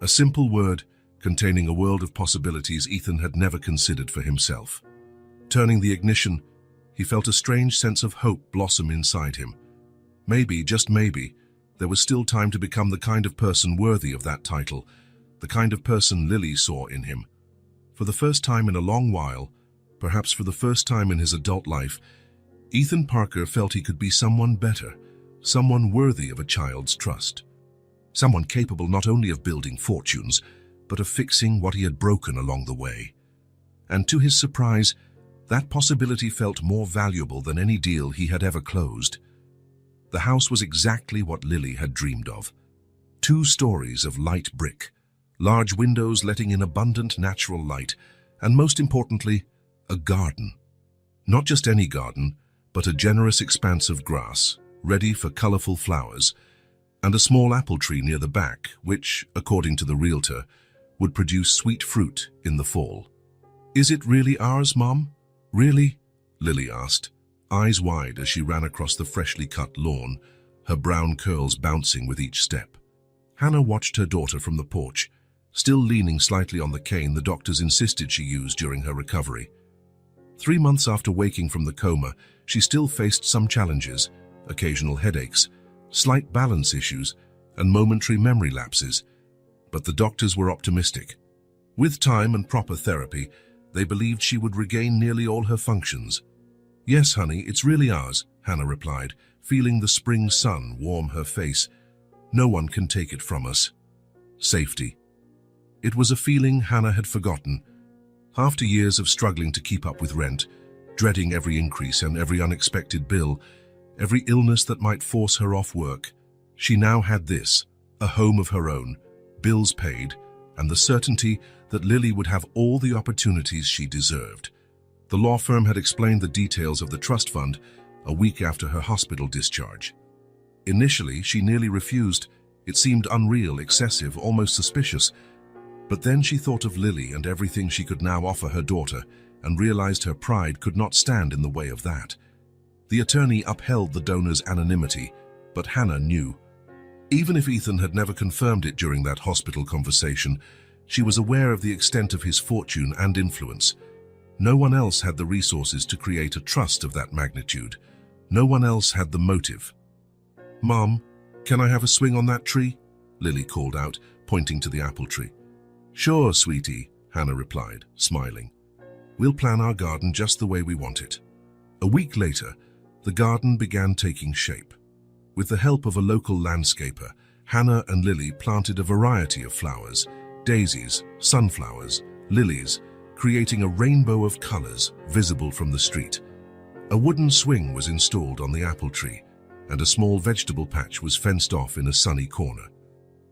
A simple word containing a world of possibilities Ethan had never considered for himself. Turning the ignition, he felt a strange sense of hope blossom inside him. Maybe, just maybe, there was still time to become the kind of person worthy of that title, the kind of person Lily saw in him. For the first time in a long while, perhaps for the first time in his adult life, Ethan Parker felt he could be someone better, someone worthy of a child's trust. Someone capable not only of building fortunes, but of fixing what he had broken along the way. And to his surprise, that possibility felt more valuable than any deal he had ever closed. The house was exactly what Lily had dreamed of. 2 stories of light brick, large windows letting in abundant natural light, and most importantly, a garden. Not just any garden, but a generous expanse of grass, ready for colorful flowers, and a small apple tree near the back, which, according to the realtor, would produce sweet fruit in the fall. Is it really ours, Mom? Really? Lily asked, eyes wide as she ran across the freshly cut lawn, her brown curls bouncing with each step. Hannah watched her daughter from the porch, still leaning slightly on the cane the doctors insisted she use during her recovery. 3 months after waking from the coma, she still faced some challenges, occasional headaches, slight balance issues, and momentary memory lapses. But the doctors were optimistic. With time and proper therapy, they believed she would regain nearly all her functions. Yes, honey, it's really ours, Hannah replied, feeling the spring sun warm her face. No one can take it from us. Safety. It was a feeling Hannah had forgotten. After years of struggling to keep up with rent, dreading every increase and every unexpected bill, every illness that might force her off work, she now had this, a home of her own, bills paid, and the certainty that Lily would have all the opportunities she deserved. The law firm had explained the details of the trust fund a week after her hospital discharge. Initially, she nearly refused. It seemed unreal, excessive, almost suspicious. But then she thought of Lily and everything she could now offer her daughter and realized her pride could not stand in the way of that. The attorney upheld the donor's anonymity, but Hannah knew. Even if Ethan had never confirmed it during that hospital conversation, she was aware of the extent of his fortune and influence. No one else had the resources to create a trust of that magnitude. No one else had the motive. Mom, can I have a swing on that tree? Lily called out, pointing to the apple tree. Sure, sweetie, Hannah replied, smiling. We'll plan our garden just the way we want it. A week later, the garden began taking shape. With the help of a local landscaper, Hannah and Lily planted a variety of flowers, daisies, sunflowers, lilies, creating a rainbow of colors visible from the street. A wooden swing was installed on the apple tree, and a small vegetable patch was fenced off in a sunny corner.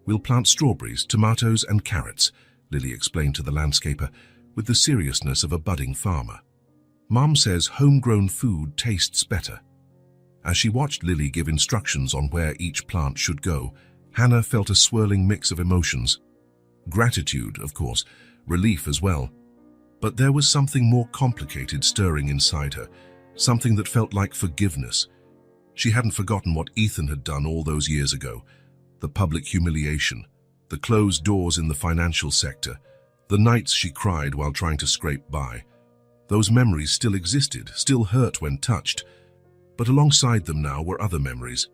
We'll plant strawberries, tomatoes, and carrots, Lily explained to the landscaper, with the seriousness of a budding farmer. Mom says homegrown food tastes better. As she watched Lily give instructions on where each plant should go, Hannah felt a swirling mix of emotions. Gratitude, of course, relief as well. But there was something more complicated stirring inside her, something that felt like forgiveness. She hadn't forgotten what Ethan had done all those years ago. The public humiliation, the closed doors in the financial sector, the nights she cried while trying to scrape by. Those memories still existed, still hurt when touched. But alongside them now were other memories.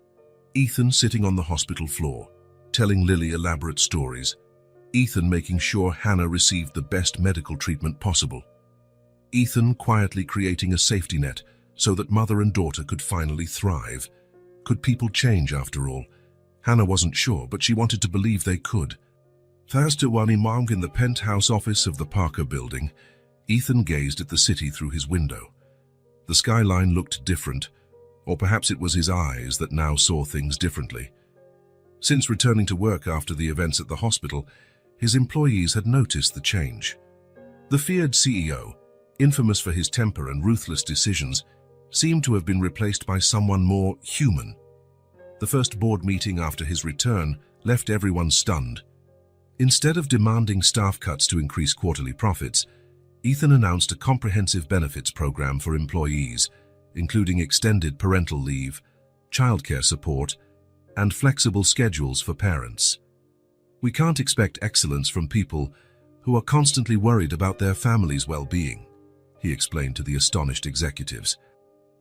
Ethan sitting on the hospital floor, telling Lily elaborate stories. Ethan making sure Hannah received the best medical treatment possible. Ethan quietly creating a safety net so that mother and daughter could finally thrive. Could people change after all? Hannah wasn't sure, but she wanted to believe they could. Thursday morning in the penthouse office of the Parker building, Ethan gazed at the city through his window. The skyline looked different, or perhaps it was his eyes that now saw things differently. Since returning to work after the events at the hospital, his employees had noticed the change. The feared CEO, infamous for his temper and ruthless decisions, seemed to have been replaced by someone more human. The first board meeting after his return left everyone stunned. Instead of demanding staff cuts to increase quarterly profits, Ethan announced a comprehensive benefits program for employees, including extended parental leave, childcare support, and flexible schedules for parents. We can't expect excellence from people who are constantly worried about their family's well-being, he explained to the astonished executives.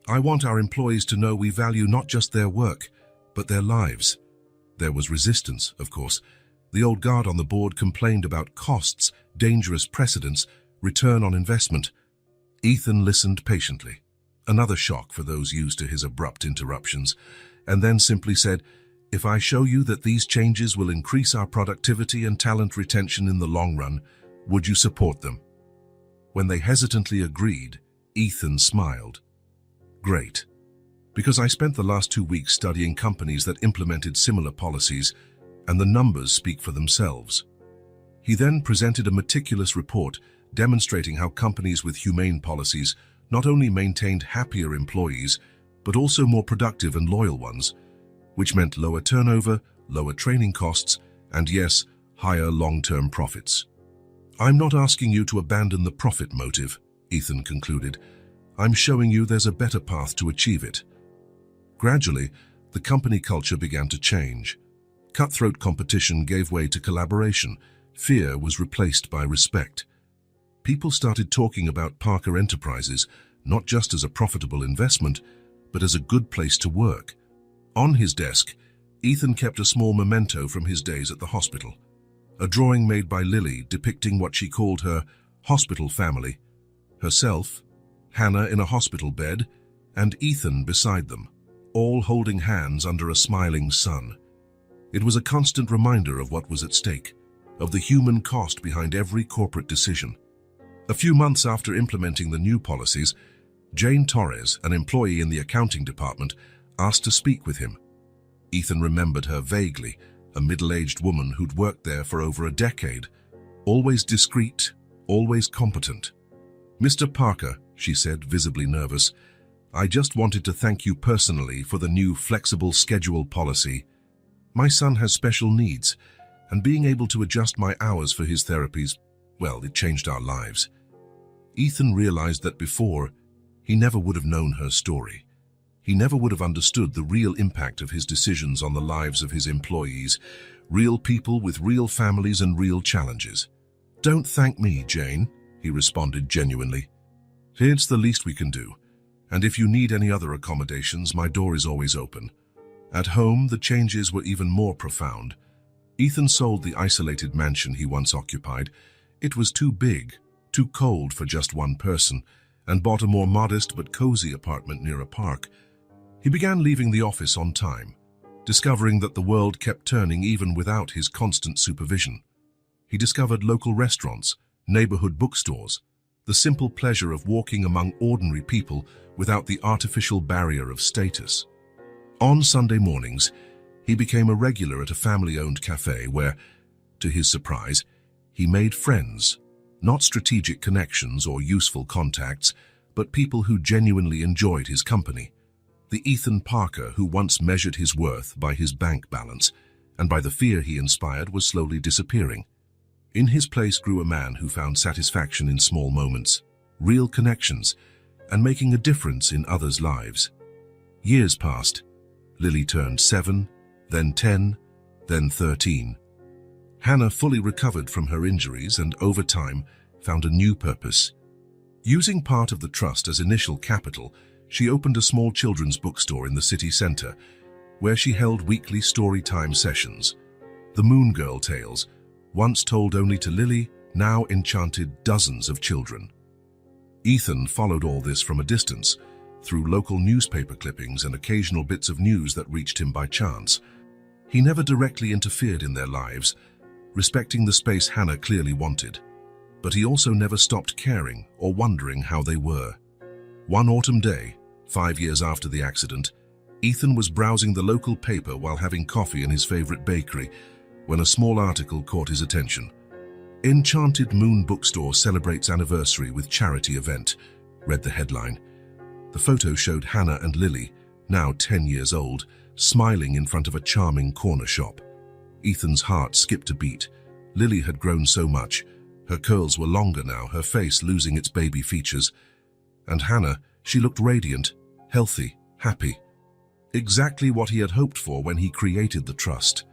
I want our employees to know we value not just their work, but their lives. There was resistance, of course. The old guard on the board complained about costs, dangerous precedents, return on investment. Ethan listened patiently, another shock for those used to his abrupt interruptions, and then simply said, if I show you that these changes will increase our productivity and talent retention in the long run, would you support them? When they hesitantly agreed, Ethan smiled. Great. Because I spent the last 2 weeks studying companies that implemented similar policies, and the numbers speak for themselves. He then presented a meticulous report demonstrating how companies with humane policies not only maintained happier employees, but also more productive and loyal ones, which meant lower turnover, lower training costs, and yes, higher long-term profits. I'm not asking you to abandon the profit motive, Ethan concluded. I'm showing you there's a better path to achieve it. Gradually, the company culture began to change. Cutthroat competition gave way to collaboration. Fear was replaced by respect. People started talking about Parker Enterprises not just as a profitable investment, but as a good place to work. On his desk, Ethan kept a small memento from his days at the hospital. A drawing made by Lily depicting what she called her hospital family. Herself, Hannah in a hospital bed, and Ethan beside them, all holding hands under a smiling sun. It was a constant reminder of what was at stake, of the human cost behind every corporate decision. A few months after implementing the new policies, Jane Torres, an employee in the accounting department, asked to speak with him. Ethan remembered her vaguely, a middle-aged woman who'd worked there for over a decade, always discreet, always competent. Mr. Parker, she said, visibly nervous, I just wanted to thank you personally for the new flexible schedule policy. My son has special needs, and being able to adjust my hours for his therapies, well, it changed our lives. Ethan realized that before, he never would have known her story. He never would have understood the real impact of his decisions on the lives of his employees, real people with real families and real challenges. Don't thank me, Jane, he responded genuinely. It's the least we can do, and if you need any other accommodations, my door is always open. At home, the changes were even more profound. Ethan sold the isolated mansion he once occupied. It was too big, too cold for just one person, and bought a more modest but cozy apartment near a park. He began leaving the office on time, discovering that the world kept turning even without his constant supervision. He discovered local restaurants, neighborhood bookstores, the simple pleasure of walking among ordinary people without the artificial barrier of status. On Sunday mornings, he became a regular at a family-owned cafe where, to his surprise, he made friends, not strategic connections or useful contacts, but people who genuinely enjoyed his company. The Ethan Parker who once measured his worth by his bank balance and by the fear he inspired was slowly disappearing. In his place grew a man who found satisfaction in small moments, real connections, and making a difference in others' lives. Years passed. Lily turned 7, then 10, then 13. Hannah fully recovered from her injuries and, over time, found a new purpose. Using part of the trust as initial capital, she opened a small children's bookstore in the city center, where she held weekly story time sessions. The Moon Girl tales, once told only to Lily, now enchanted dozens of children. Ethan followed all this from a distance, through local newspaper clippings and occasional bits of news that reached him by chance. He never directly interfered in their lives, respecting the space Hannah clearly wanted. But he also never stopped caring or wondering how they were. One autumn day, 5 years after the accident, Ethan was browsing the local paper while having coffee in his favorite bakery when a small article caught his attention. "Enchanted Moon Bookstore celebrates anniversary with charity event," read the headline. The photo showed Hannah and Lily, now 10 years old, smiling in front of a charming corner shop. Ethan's heart skipped a beat. Lily had grown so much. Her curls were longer now, her face losing its baby features. And Hannah, she looked radiant, healthy, happy. Exactly what he had hoped for when he created the trust.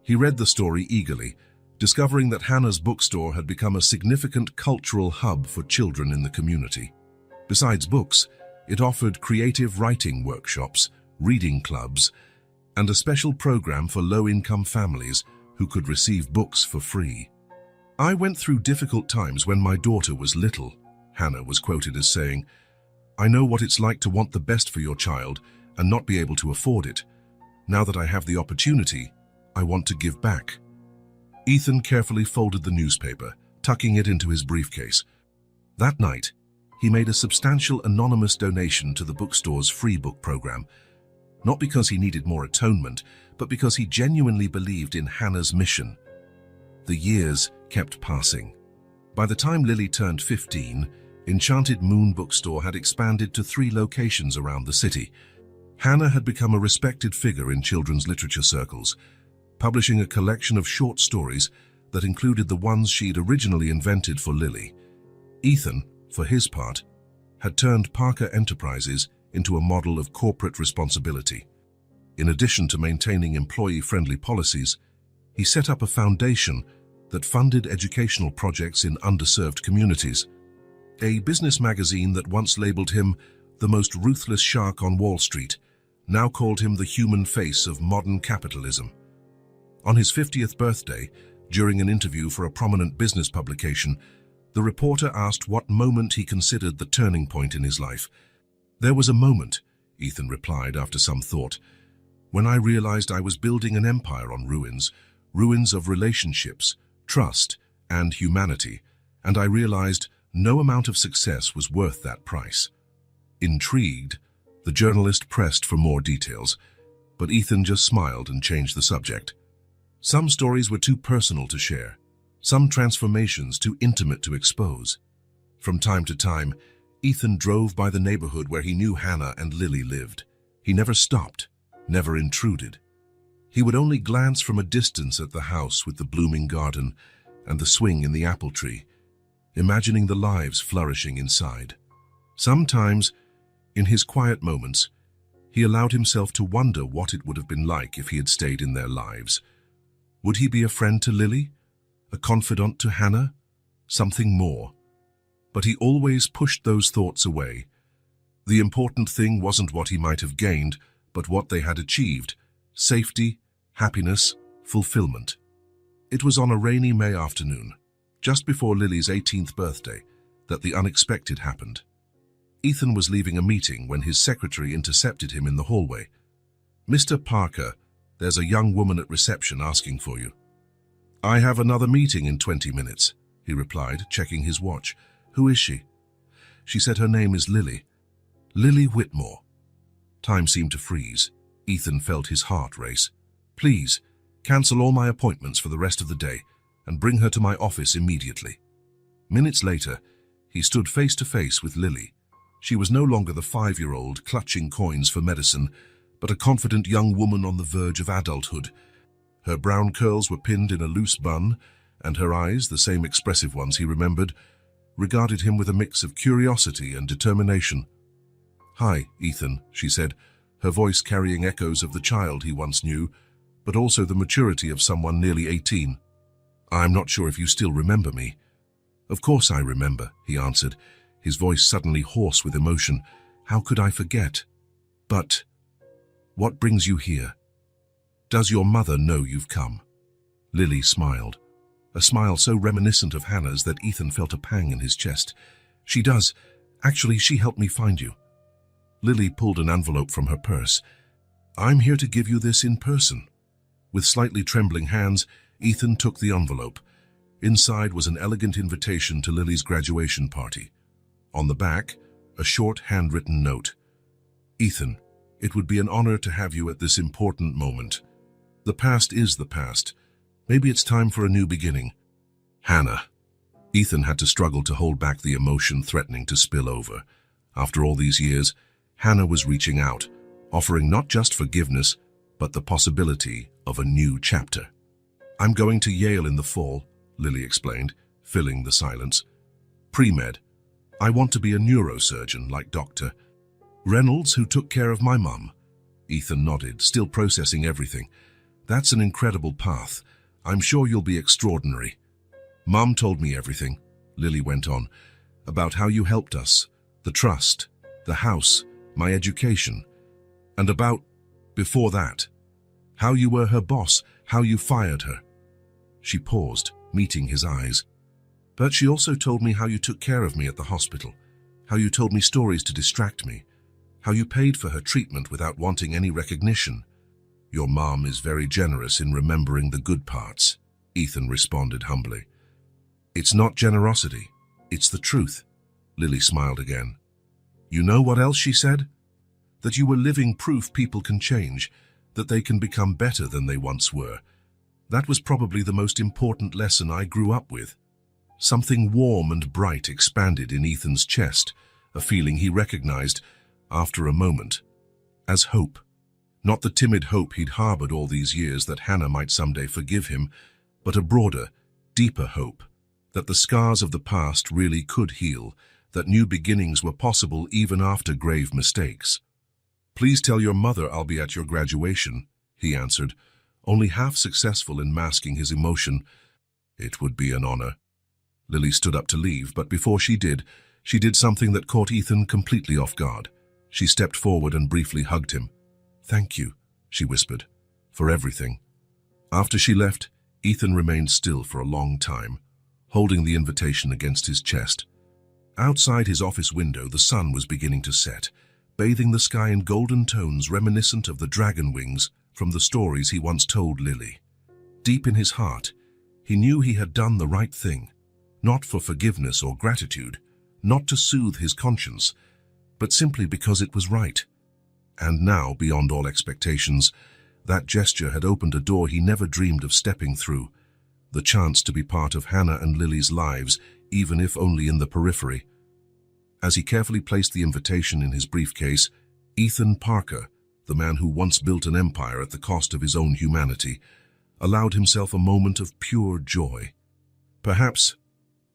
He read the story eagerly, discovering that Hannah's bookstore had become a significant cultural hub for children in the community. Besides books, it offered creative writing workshops, reading clubs, and a special program for low-income families who could receive books for free. "I went through difficult times when my daughter was little," Hannah was quoted as saying. "I know what it's like to want the best for your child and not be able to afford it. Now that I have the opportunity, I want to give back." Ethan carefully folded the newspaper, tucking it into his briefcase. That night, he made a substantial anonymous donation to the bookstore's free book program, not because he needed more atonement, but because he genuinely believed in Hannah's mission. The years kept passing. By the time Lily turned 15, Enchanted Moon Bookstore had expanded to 3 locations around the city. Hannah had become a respected figure in children's literature circles, publishing a collection of short stories that included the ones she'd originally invented for Lily. Ethan, for his part, had turned Parker Enterprises into a model of corporate responsibility. In addition to maintaining employee-friendly policies, he set up a foundation that funded educational projects in underserved communities. A business magazine that once labeled him the most ruthless shark on Wall Street now called him the human face of modern capitalism. On his 50th birthday, during an interview for a prominent business publication, the reporter asked what moment he considered the turning point in his life. "There was a moment," Ethan replied after some thought, "when I realized I was building an empire on ruins of relationships, trust, and humanity, and I realized no amount of success was worth that price." Intrigued, the journalist pressed for more details, but Ethan just smiled and changed the subject. Some stories were too personal to share, some transformations too intimate to expose. From time to time, Ethan drove by the neighborhood where he knew Hannah and Lily lived. He never stopped, never intruded. He would only glance from a distance at the house with the blooming garden and the swing in the apple tree, imagining the lives flourishing inside. Sometimes, in his quiet moments, he allowed himself to wonder what it would have been like if he had stayed in their lives. Would he be a friend to Lily? A confidant to Hannah? Something more? But he always pushed those thoughts away. The important thing wasn't what he might have gained, but what they had achieved: safety, happiness, fulfillment. It was on a rainy May afternoon, just before Lily's 18th birthday, that the unexpected happened. Ethan was leaving a meeting when his secretary intercepted him in the hallway. "Mr. Parker, there's a young woman at reception asking for you." "I have another meeting in 20 minutes, he replied, checking his watch. "Who is she?" "She said her name is Lily." "Lily Whitmore." Time seemed to freeze. Ethan felt his heart race. "Please, cancel all my appointments for the rest of the day and bring her to my office immediately." Minutes later, he stood face to face with Lily. She was no longer the 5-year-old clutching coins for medicine, but a confident young woman on the verge of adulthood. Her brown curls were pinned in a loose bun, and her eyes, the same expressive ones he remembered, regarded him with a mix of curiosity and determination. "Hi, Ethan," she said, her voice carrying echoes of the child he once knew, but also the maturity of someone nearly 18. "I'm not sure if you still remember me." "Of course I remember," he answered, his voice suddenly hoarse with emotion. "How could I forget? But what brings you here? Does your mother know you've come?" Lily smiled, a smile so reminiscent of Hannah's that Ethan felt a pang in his chest. "She does. Actually, she helped me find you." Lily pulled an envelope from her purse. "I'm here to give you this in person." With slightly trembling hands, Ethan took the envelope. Inside was an elegant invitation to Lily's graduation party. On the back, a short handwritten note. "Ethan, it would be an honor to have you at this important moment. The past is the past. Maybe it's time for a new beginning. Hannah." Ethan had to struggle to hold back the emotion threatening to spill over. After all these years, Hannah was reaching out, offering not just forgiveness, but the possibility of a new chapter. "I'm going to Yale in the fall," Lily explained, filling the silence. "Pre-med. I want to be a neurosurgeon like Dr. Reynolds, who took care of my mum." Ethan nodded, still processing everything. "That's an incredible path. I'm sure you'll be extraordinary." "Mum told me everything," Lily went on, "about how you helped us, the trust, the house, my education, and about, before that, how you were her boss, how you fired her." She paused, meeting his eyes. "But she also told me how you took care of me at the hospital, how you told me stories to distract me, how you paid for her treatment without wanting any recognition." "Your mom is very generous in remembering the good parts," Ethan responded humbly. "It's not generosity, it's the truth." Lily smiled again. "You know what else she said? That you were living proof people can change, that they can become better than they once were. That was probably the most important lesson I grew up with." Something warm and bright expanded in Ethan's chest, a feeling he recognized, after a moment, as hope. Not the timid hope he'd harbored all these years that Hannah might someday forgive him, but a broader, deeper hope, that the scars of the past really could heal, that new beginnings were possible even after grave mistakes. "Please tell your mother I'll be at your graduation," he answered, only half successful in masking his emotion. "It would be an honor." Lily stood up to leave, but before she did something that caught Ethan completely off guard. She stepped forward and briefly hugged him. "Thank you," she whispered, "for everything." After she left, Ethan remained still for a long time, holding the invitation against his chest. Outside his office window, the sun was beginning to set, bathing the sky in golden tones reminiscent of the dragon wings from the stories he once told Lily. Deep in his heart, he knew he had done the right thing, not for forgiveness or gratitude, not to soothe his conscience, but simply because it was right. And now, beyond all expectations, that gesture had opened a door he never dreamed of stepping through, the chance to be part of Hannah and Lily's lives, even if only in the periphery. As he carefully placed the invitation in his briefcase, Ethan Parker, the man who once built an empire at the cost of his own humanity, allowed himself a moment of pure joy. Perhaps,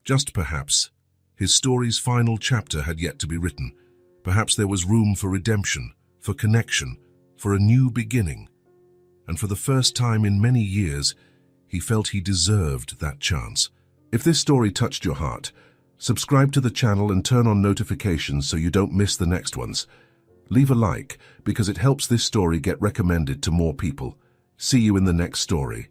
just perhaps, his story's final chapter had yet to be written. Perhaps there was room for redemption, for connection, for a new beginning. And for the first time in many years, he felt he deserved that chance. If this story touched your heart, subscribe to the channel and turn on notifications so you don't miss the next ones. Leave a like because it helps this story get recommended to more people. See you in the next story.